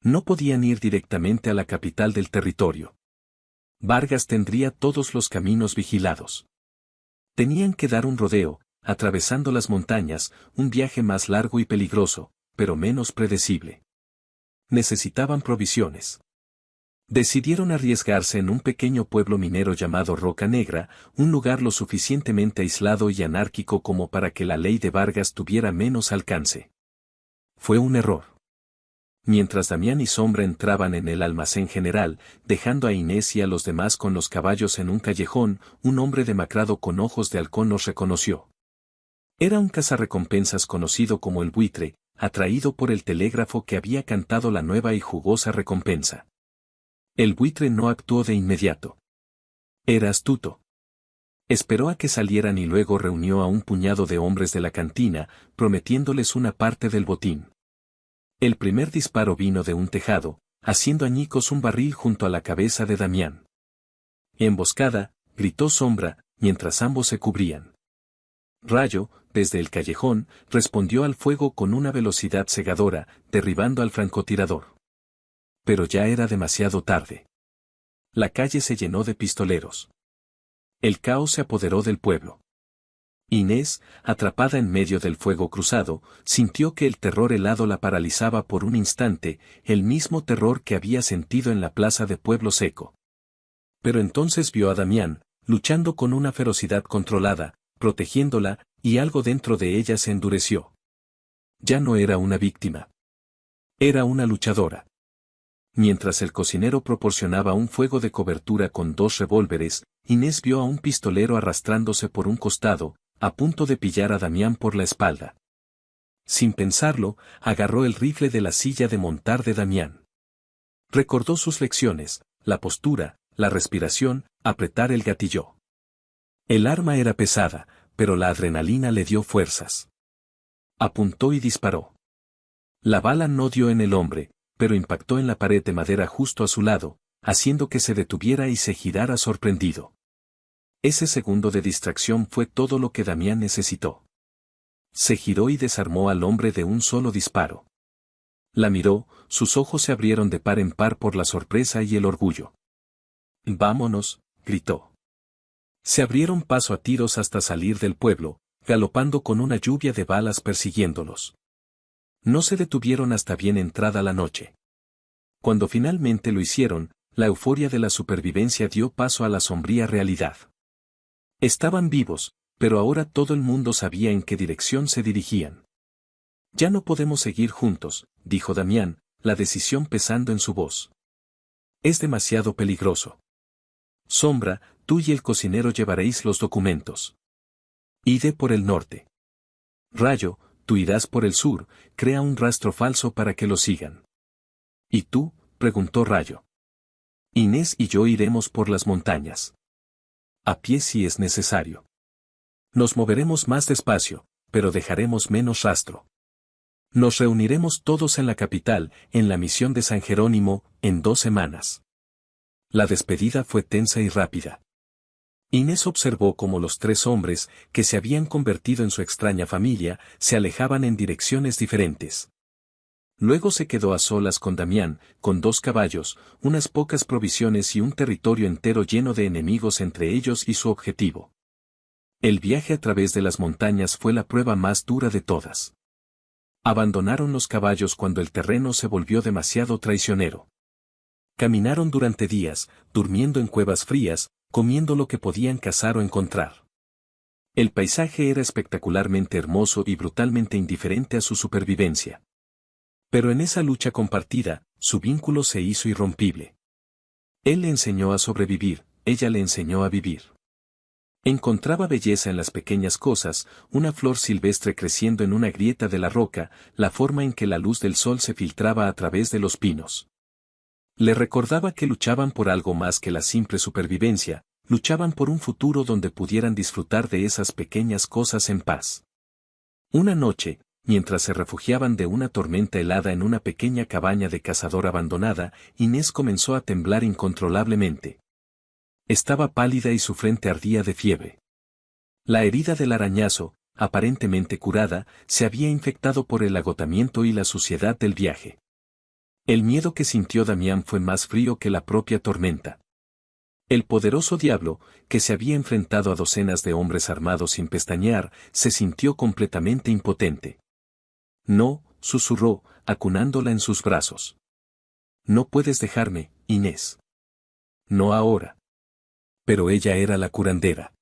No podían ir directamente a la capital del territorio. Vargas tendría todos los caminos vigilados. Tenían que dar un rodeo, atravesando las montañas, un viaje más largo y peligroso, pero menos predecible. Necesitaban provisiones. Decidieron arriesgarse en un pequeño pueblo minero llamado Roca Negra, un lugar lo suficientemente aislado y anárquico como para que la ley de Vargas tuviera menos alcance. Fue un error. Mientras Damián y Sombra entraban en el almacén general, dejando a Inés y a los demás con los caballos en un callejón, un hombre demacrado con ojos de halcón los reconoció. Era un cazarrecompensas conocido como el Buitre, atraído por el telégrafo que había cantado la nueva y jugosa recompensa. El Buitre no actuó de inmediato. Era astuto. Esperó a que salieran y luego reunió a un puñado de hombres de la cantina, prometiéndoles una parte del botín. El primer disparo vino de un tejado, haciendo añicos un barril junto a la cabeza de Damián. Emboscada, gritó Sombra, mientras ambos se cubrían. Rayo, desde el callejón, respondió al fuego con una velocidad cegadora, derribando al francotirador. Pero ya era demasiado tarde. La calle se llenó de pistoleros. El caos se apoderó del pueblo. Inés, atrapada en medio del fuego cruzado, sintió que el terror helado la paralizaba por un instante, el mismo terror que había sentido en la plaza de Pueblo Seco. Pero entonces vio a Damián, luchando con una ferocidad controlada, protegiéndola, y algo dentro de ella se endureció. Ya no era una víctima. Era una luchadora. Mientras el cocinero proporcionaba un fuego de cobertura con 2 revólveres, Inés vio a un pistolero arrastrándose por un costado, a punto de pillar a Damián por la espalda. Sin pensarlo, agarró el rifle de la silla de montar de Damián. Recordó sus lecciones, la postura, la respiración, apretar el gatillo. El arma era pesada, pero la adrenalina le dio fuerzas. Apuntó y disparó. La bala no dio en el hombre, pero impactó en la pared de madera justo a su lado, haciendo que se detuviera y se girara sorprendido. Ese segundo de distracción fue todo lo que Damián necesitó. Se giró y desarmó al hombre de un solo disparo. La miró, sus ojos se abrieron de par en par por la sorpresa y el orgullo. «Vámonos», gritó. Se abrieron paso a tiros hasta salir del pueblo, galopando con una lluvia de balas persiguiéndolos. No se detuvieron hasta bien entrada la noche. Cuando finalmente lo hicieron, la euforia de la supervivencia dio paso a la sombría realidad. Estaban vivos, pero ahora todo el mundo sabía en qué dirección se dirigían. «Ya no podemos seguir juntos», dijo Damián, la decisión pesando en su voz. «Es demasiado peligroso. Sombra, tú y el cocinero llevaréis los documentos. Ide por el norte. Rayo, tú irás por el sur, crea un rastro falso para que lo sigan». «¿Y tú?», preguntó Rayo. «Inés y yo iremos por las montañas. A pie si es necesario. Nos moveremos más despacio, pero dejaremos menos rastro. Nos reuniremos todos en la capital, en la misión de San Jerónimo, en 2 semanas». La despedida fue tensa y rápida. Inés observó cómo los 3 hombres, que se habían convertido en su extraña familia, se alejaban en direcciones diferentes. Luego se quedó a solas con Damián, con 2 caballos, unas pocas provisiones y un territorio entero lleno de enemigos entre ellos y su objetivo. El viaje a través de las montañas fue la prueba más dura de todas. Abandonaron los caballos cuando el terreno se volvió demasiado traicionero. Caminaron durante días, durmiendo en cuevas frías, comiendo lo que podían cazar o encontrar. El paisaje era espectacularmente hermoso y brutalmente indiferente a su supervivencia. Pero en esa lucha compartida, su vínculo se hizo irrompible. Él le enseñó a sobrevivir, ella le enseñó a vivir. Encontraba belleza en las pequeñas cosas, una flor silvestre creciendo en una grieta de la roca, la forma en que la luz del sol se filtraba a través de los pinos. Le recordaba que luchaban por algo más que la simple supervivencia, luchaban por un futuro donde pudieran disfrutar de esas pequeñas cosas en paz. Una noche, mientras se refugiaban de una tormenta helada en una pequeña cabaña de cazador abandonada, Inés comenzó a temblar incontrolablemente. Estaba pálida y su frente ardía de fiebre. La herida del arañazo, aparentemente curada, se había infectado por el agotamiento y la suciedad del viaje. El miedo que sintió Damián fue más frío que la propia tormenta. El poderoso diablo, que se había enfrentado a docenas de hombres armados sin pestañear, se sintió completamente impotente. «No», susurró, acunándola en sus brazos. «No puedes dejarme, Inés. No ahora». Pero ella era la curandera.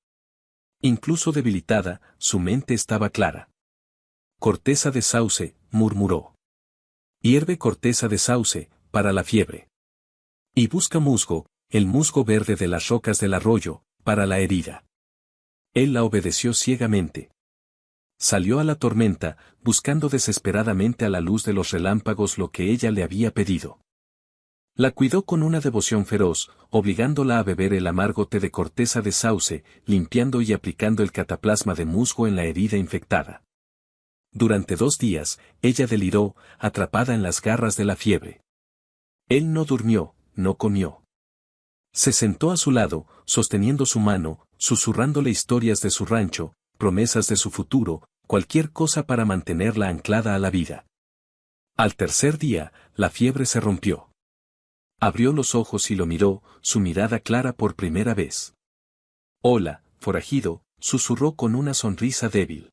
Incluso debilitada, su mente estaba clara. «Corteza de sauce», murmuró. Hierve corteza de sauce, para la fiebre. Y busca musgo, el musgo verde de las rocas del arroyo, para la herida. Él la obedeció ciegamente. Salió a la tormenta, buscando desesperadamente a la luz de los relámpagos lo que ella le había pedido. La cuidó con una devoción feroz, obligándola a beber el amargo té de corteza de sauce, limpiando y aplicando el cataplasma de musgo en la herida infectada. Durante 2 días, ella deliró, atrapada en las garras de la fiebre. Él no durmió, no comió. Se sentó a su lado, sosteniendo su mano, susurrándole historias de su rancho, promesas de su futuro, cualquier cosa para mantenerla anclada a la vida. Al tercer día, la fiebre se rompió. Abrió los ojos y lo miró, su mirada clara por primera vez. «Hola, forajido», susurró con una sonrisa débil.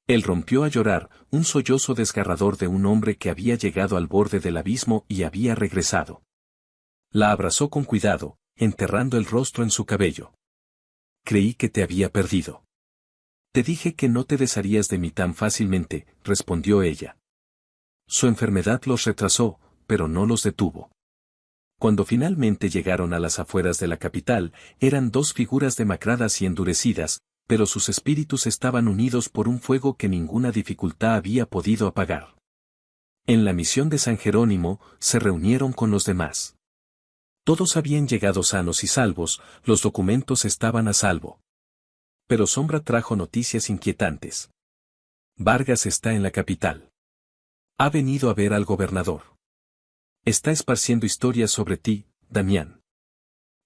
Él rompió a llorar, un sollozo desgarrador de un hombre que había llegado al borde del abismo y había regresado. La abrazó con cuidado, enterrando el rostro en su cabello. «Creí que te había perdido». «Te dije que no te desharías de mí tan fácilmente», respondió ella. Su enfermedad los retrasó, pero no los detuvo. Cuando finalmente llegaron a las afueras de la capital, eran 2 figuras demacradas y endurecidas, pero sus espíritus estaban unidos por un fuego que ninguna dificultad había podido apagar. En la misión de San Jerónimo, se reunieron con los demás. Todos habían llegado sanos y salvos, los documentos estaban a salvo. Pero Sombra trajo noticias inquietantes. Vargas está en la capital. Ha venido a ver al gobernador. Está esparciendo historias sobre ti, Damián.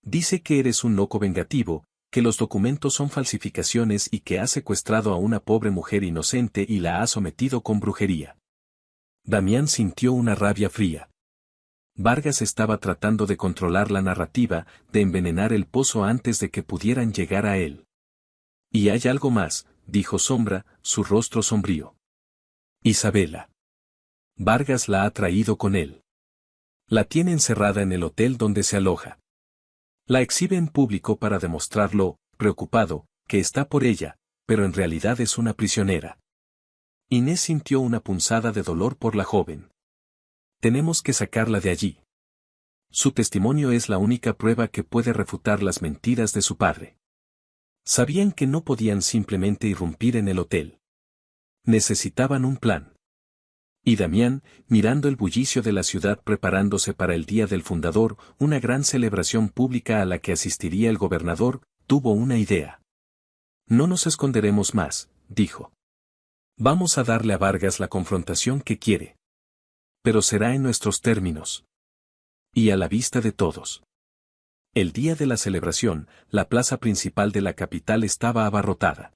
Dice que eres un loco vengativo, que los documentos son falsificaciones y que has secuestrado a una pobre mujer inocente y la has sometido con brujería. Damián sintió una rabia fría. Vargas estaba tratando de controlar la narrativa, de envenenar el pozo antes de que pudieran llegar a él. Y hay algo más, dijo Sombra, su rostro sombrío. Isabela. Vargas la ha traído con él. La tiene encerrada en el hotel donde se aloja. La exhibe en público para demostrarlo, preocupado, que está por ella, pero en realidad es una prisionera. Inés sintió una punzada de dolor por la joven. Tenemos que sacarla de allí. Su testimonio es la única prueba que puede refutar las mentiras de su padre. Sabían que no podían simplemente irrumpir en el hotel. Necesitaban un plan. Y Damián, mirando el bullicio de la ciudad preparándose para el día del fundador, una gran celebración pública a la que asistiría el gobernador, tuvo una idea. No nos esconderemos más, dijo. Vamos a darle a Vargas la confrontación que quiere. Pero será en nuestros términos. Y a la vista de todos. El día de la celebración, la plaza principal de la capital estaba abarrotada.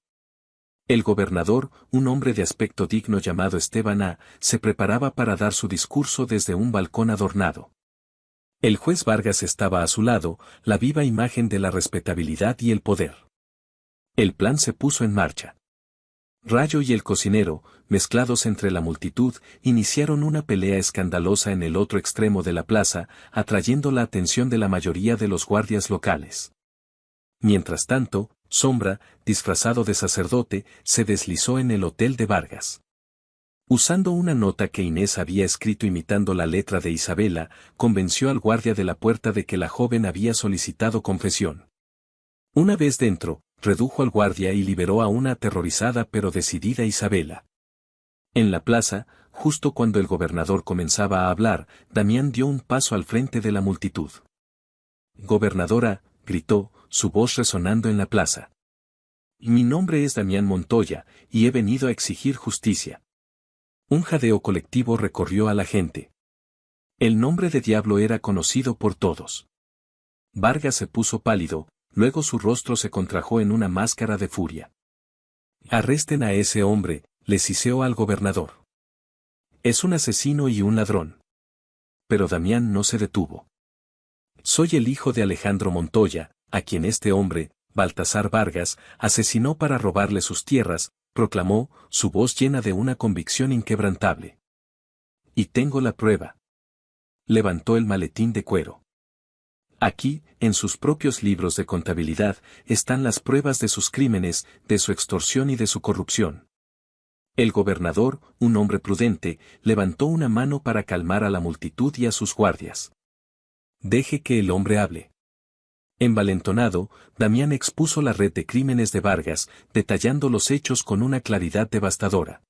El gobernador, un hombre de aspecto digno llamado Esteban A., se preparaba para dar su discurso desde un balcón adornado. El juez Vargas estaba a su lado, la viva imagen de la respetabilidad y el poder. El plan se puso en marcha. Rayo y el cocinero, mezclados entre la multitud, iniciaron una pelea escandalosa en el otro extremo de la plaza, atrayendo la atención de la mayoría de los guardias locales. Mientras tanto, Sombra, disfrazado de sacerdote, se deslizó en el hotel de Vargas. Usando una nota que Inés había escrito imitando la letra de Isabela, convenció al guardia de la puerta de que la joven había solicitado confesión. Una vez dentro, redujo al guardia y liberó a una aterrorizada pero decidida Isabela. En la plaza, justo cuando el gobernador comenzaba a hablar, Damián dio un paso al frente de la multitud. «Gobernadora», gritó, su voz resonando en la plaza. «Mi nombre es Damián Montoya, y he venido a exigir justicia». Un jadeo colectivo recorrió a la gente. El nombre de Diablo era conocido por todos. Vargas se puso pálido, luego su rostro se contrajo en una máscara de furia. «Arresten a ese hombre», le siseó al gobernador. «Es un asesino y un ladrón». Pero Damián no se detuvo. «Soy el hijo de Alejandro Montoya, a quien este hombre, Baltasar Vargas, asesinó para robarle sus tierras», proclamó, su voz llena de una convicción inquebrantable. «Y tengo la prueba». Levantó el maletín de cuero. «Aquí, en sus propios libros de contabilidad, están las pruebas de sus crímenes, de su extorsión y de su corrupción. El gobernador, un hombre prudente, levantó una mano para calmar a la multitud y a sus guardias. Deje que el hombre hable. Envalentonado, Damián expuso la red de crímenes de Vargas, detallando los hechos con una claridad devastadora.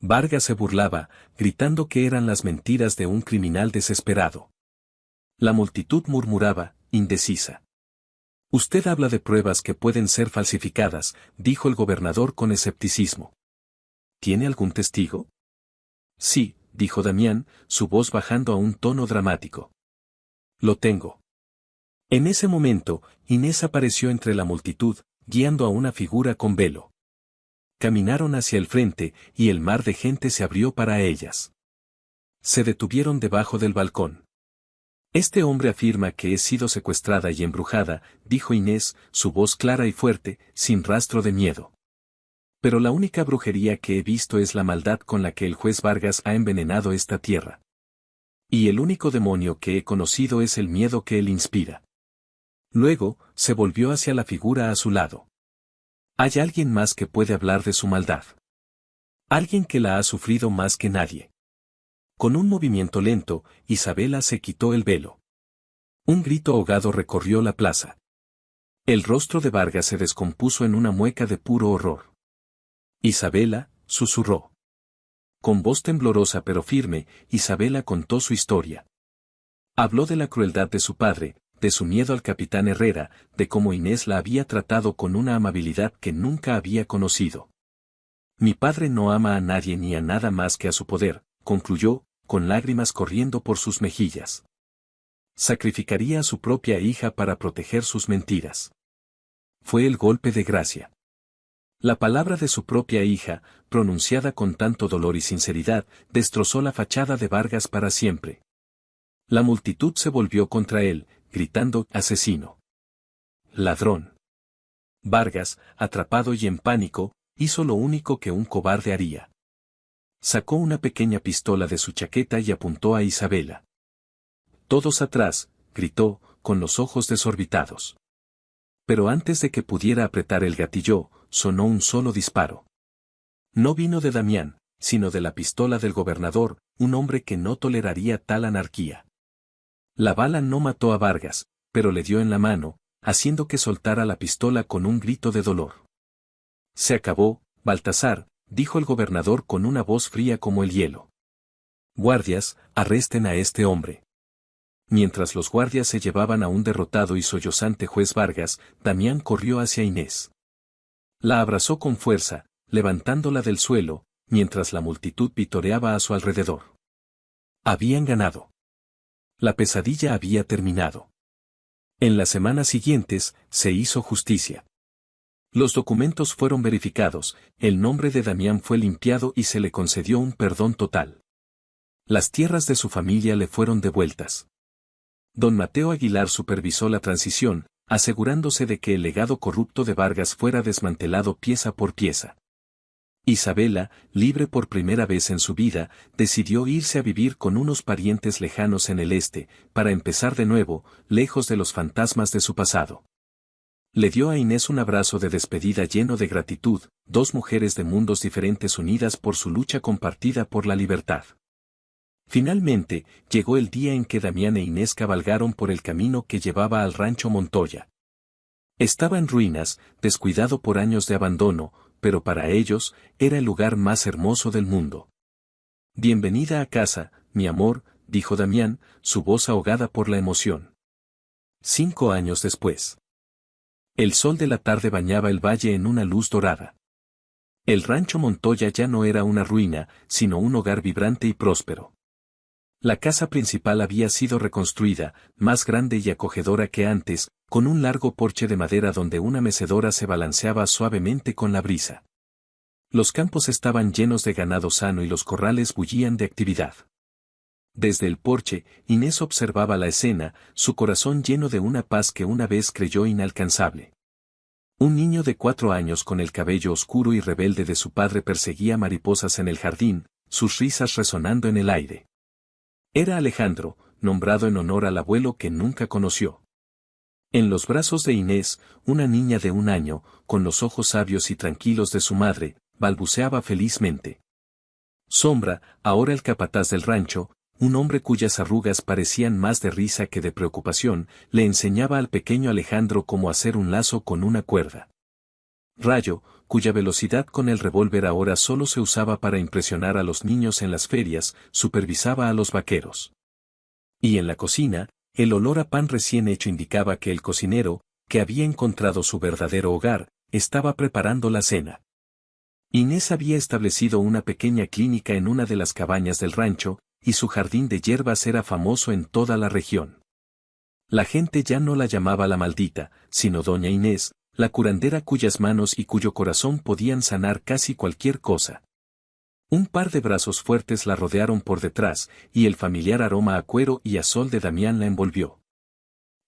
Vargas se burlaba, gritando que eran las mentiras de un criminal desesperado. La multitud murmuraba, indecisa. Usted habla de pruebas que pueden ser falsificadas, dijo el gobernador con escepticismo. ¿Tiene algún testigo? Sí, dijo Damián, su voz bajando a un tono dramático. Lo tengo. En ese momento, Inés apareció entre la multitud, guiando a una figura con velo. Caminaron hacia el frente, y el mar de gente se abrió para ellas. Se detuvieron debajo del balcón. Este hombre afirma que he sido secuestrada y embrujada, dijo Inés, su voz clara y fuerte, sin rastro de miedo. Pero la única brujería que he visto es la maldad con la que el juez Vargas ha envenenado esta tierra. Y el único demonio que he conocido es el miedo que él inspira. Luego, se volvió hacia la figura a su lado. Hay alguien más que puede hablar de su maldad. Alguien que la ha sufrido más que nadie. Con un movimiento lento, Isabela se quitó el velo. Un grito ahogado recorrió la plaza. El rostro de Vargas se descompuso en una mueca de puro horror. Isabela, susurró. Con voz temblorosa pero firme, Isabela contó su historia. Habló de la crueldad de su padre, de su miedo al capitán Herrera, de cómo Inés la había tratado con una amabilidad que nunca había conocido. Mi padre no ama a nadie ni a nada más que a su poder, concluyó, con lágrimas corriendo por sus mejillas. Sacrificaría a su propia hija para proteger sus mentiras. Fue el golpe de gracia. La palabra de su propia hija, pronunciada con tanto dolor y sinceridad, destrozó la fachada de Vargas para siempre. La multitud se volvió contra él, gritando, asesino. Ladrón. Vargas, atrapado y en pánico, hizo lo único que un cobarde haría. Sacó una pequeña pistola de su chaqueta y apuntó a Isabela. Todos atrás, gritó, con los ojos desorbitados. Pero antes de que pudiera apretar el gatillo, sonó un solo disparo. No vino de Damián, sino de la pistola del gobernador, un hombre que no toleraría tal anarquía. La bala no mató a Vargas, pero le dio en la mano, haciendo que soltara la pistola con un grito de dolor. Se acabó, Baltasar, dijo el gobernador con una voz fría como el hielo. Guardias, arresten a este hombre. Mientras los guardias se llevaban a un derrotado y sollozante juez Vargas, Damián corrió hacia Inés. La abrazó con fuerza, levantándola del suelo, mientras la multitud vitoreaba a su alrededor. Habían ganado. La pesadilla había terminado. En las semanas siguientes, se hizo justicia. Los documentos fueron verificados, el nombre de Damián fue limpiado y se le concedió un perdón total. Las tierras de su familia le fueron devueltas. Don Mateo Aguilar supervisó la transición, asegurándose de que el legado corrupto de Vargas fuera desmantelado pieza por pieza. Isabela, libre por primera vez en su vida, decidió irse a vivir con unos parientes lejanos en el este, para empezar de nuevo, lejos de los fantasmas de su pasado. Le dio a Inés un abrazo de despedida lleno de gratitud, dos mujeres de mundos diferentes unidas por su lucha compartida por la libertad. Finalmente, llegó el día en que Damián e Inés cabalgaron por el camino que llevaba al rancho Montoya. Estaba en ruinas, descuidado por años de abandono, pero para ellos, era el lugar más hermoso del mundo. Bienvenida a casa, mi amor, dijo Damián, su voz ahogada por la emoción. 5 años después. El sol de la tarde bañaba el valle en una luz dorada. El rancho Montoya ya no era una ruina, sino un hogar vibrante y próspero. La casa principal había sido reconstruida, más grande y acogedora que antes, con un largo porche de madera donde una mecedora se balanceaba suavemente con la brisa. Los campos estaban llenos de ganado sano y los corrales bullían de actividad. Desde el porche, Inés observaba la escena, su corazón lleno de una paz que una vez creyó inalcanzable. Un niño de 4 años con el cabello oscuro y rebelde de su padre perseguía mariposas en el jardín, sus risas resonando en el aire. Era Alejandro, nombrado en honor al abuelo que nunca conoció. En los brazos de Inés, una niña de 1 año, con los ojos sabios y tranquilos de su madre, balbuceaba felizmente. Sombra, ahora el capataz del rancho, un hombre cuyas arrugas parecían más de risa que de preocupación, le enseñaba al pequeño Alejandro cómo hacer un lazo con una cuerda. Rayo, cuya velocidad con el revólver ahora solo se usaba para impresionar a los niños en las ferias, supervisaba a los vaqueros. Y en la cocina, el olor a pan recién hecho indicaba que el cocinero, que había encontrado su verdadero hogar, estaba preparando la cena. Inés había establecido una pequeña clínica en una de las cabañas del rancho, y su jardín de hierbas era famoso en toda la región. La gente ya no la llamaba la maldita, sino doña Inés, la curandera cuyas manos y cuyo corazón podían sanar casi cualquier cosa. Un par de brazos fuertes la rodearon por detrás, y el familiar aroma a cuero y a sol de Damián la envolvió.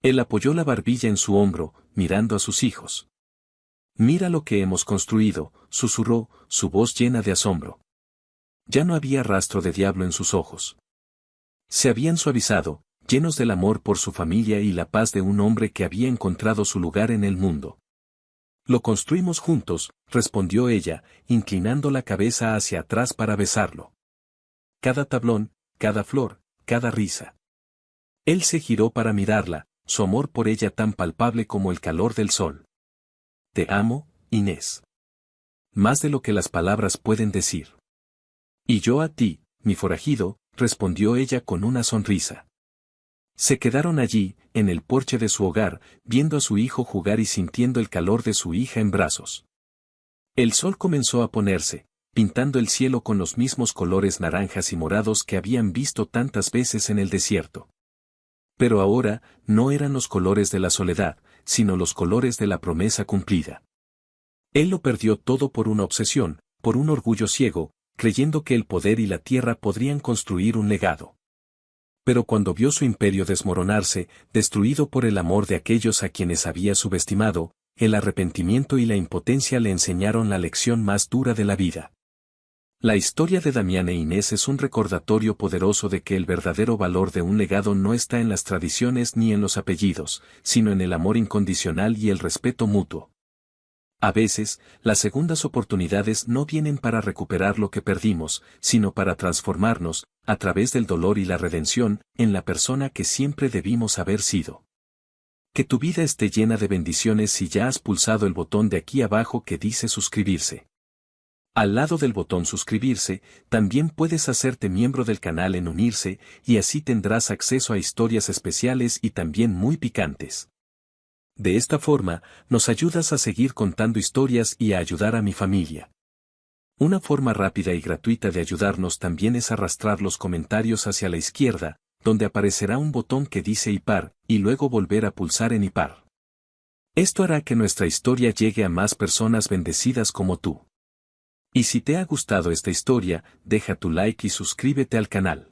Él apoyó la barbilla en su hombro, mirando a sus hijos. «Mira lo que hemos construido», susurró, su voz llena de asombro. Ya no había rastro de diablo en sus ojos. Se habían suavizado, llenos del amor por su familia y la paz de un hombre que había encontrado su lugar en el mundo. «Lo construimos juntos», respondió ella, inclinando la cabeza hacia atrás para besarlo. Cada tablón, cada flor, cada risa. Él se giró para mirarla, su amor por ella tan palpable como el calor del sol. «Te amo, Inés. Más de lo que las palabras pueden decir». «Y yo a ti, mi forajido», respondió ella con una sonrisa. Se quedaron allí, en el porche de su hogar, viendo a su hijo jugar y sintiendo el calor de su hija en brazos. El sol comenzó a ponerse, pintando el cielo con los mismos colores naranjas y morados que habían visto tantas veces en el desierto. Pero ahora, no eran los colores de la soledad, sino los colores de la promesa cumplida. Él lo perdió todo por una obsesión, por un orgullo ciego, creyendo que el poder y la tierra podrían construir un legado. Pero cuando vio su imperio desmoronarse, destruido por el amor de aquellos a quienes había subestimado, el arrepentimiento y la impotencia le enseñaron la lección más dura de la vida. La historia de Damián e Inés es un recordatorio poderoso de que el verdadero valor de un legado no está en las tradiciones ni en los apellidos, sino en el amor incondicional y el respeto mutuo. A veces, las segundas oportunidades no vienen para recuperar lo que perdimos, sino para transformarnos, a través del dolor y la redención, en la persona que siempre debimos haber sido. Que tu vida esté llena de bendiciones si ya has pulsado el botón de aquí abajo que dice suscribirse. Al lado del botón suscribirse, también puedes hacerte miembro del canal en unirse, y así tendrás acceso a historias especiales y también muy picantes. De esta forma, nos ayudas a seguir contando historias y a ayudar a mi familia. Una forma rápida y gratuita de ayudarnos también es arrastrar los comentarios hacia la izquierda, donde aparecerá un botón que dice IPAR, y luego volver a pulsar en IPAR. Esto hará que nuestra historia llegue a más personas bendecidas como tú. Y si te ha gustado esta historia, deja tu like y suscríbete al canal.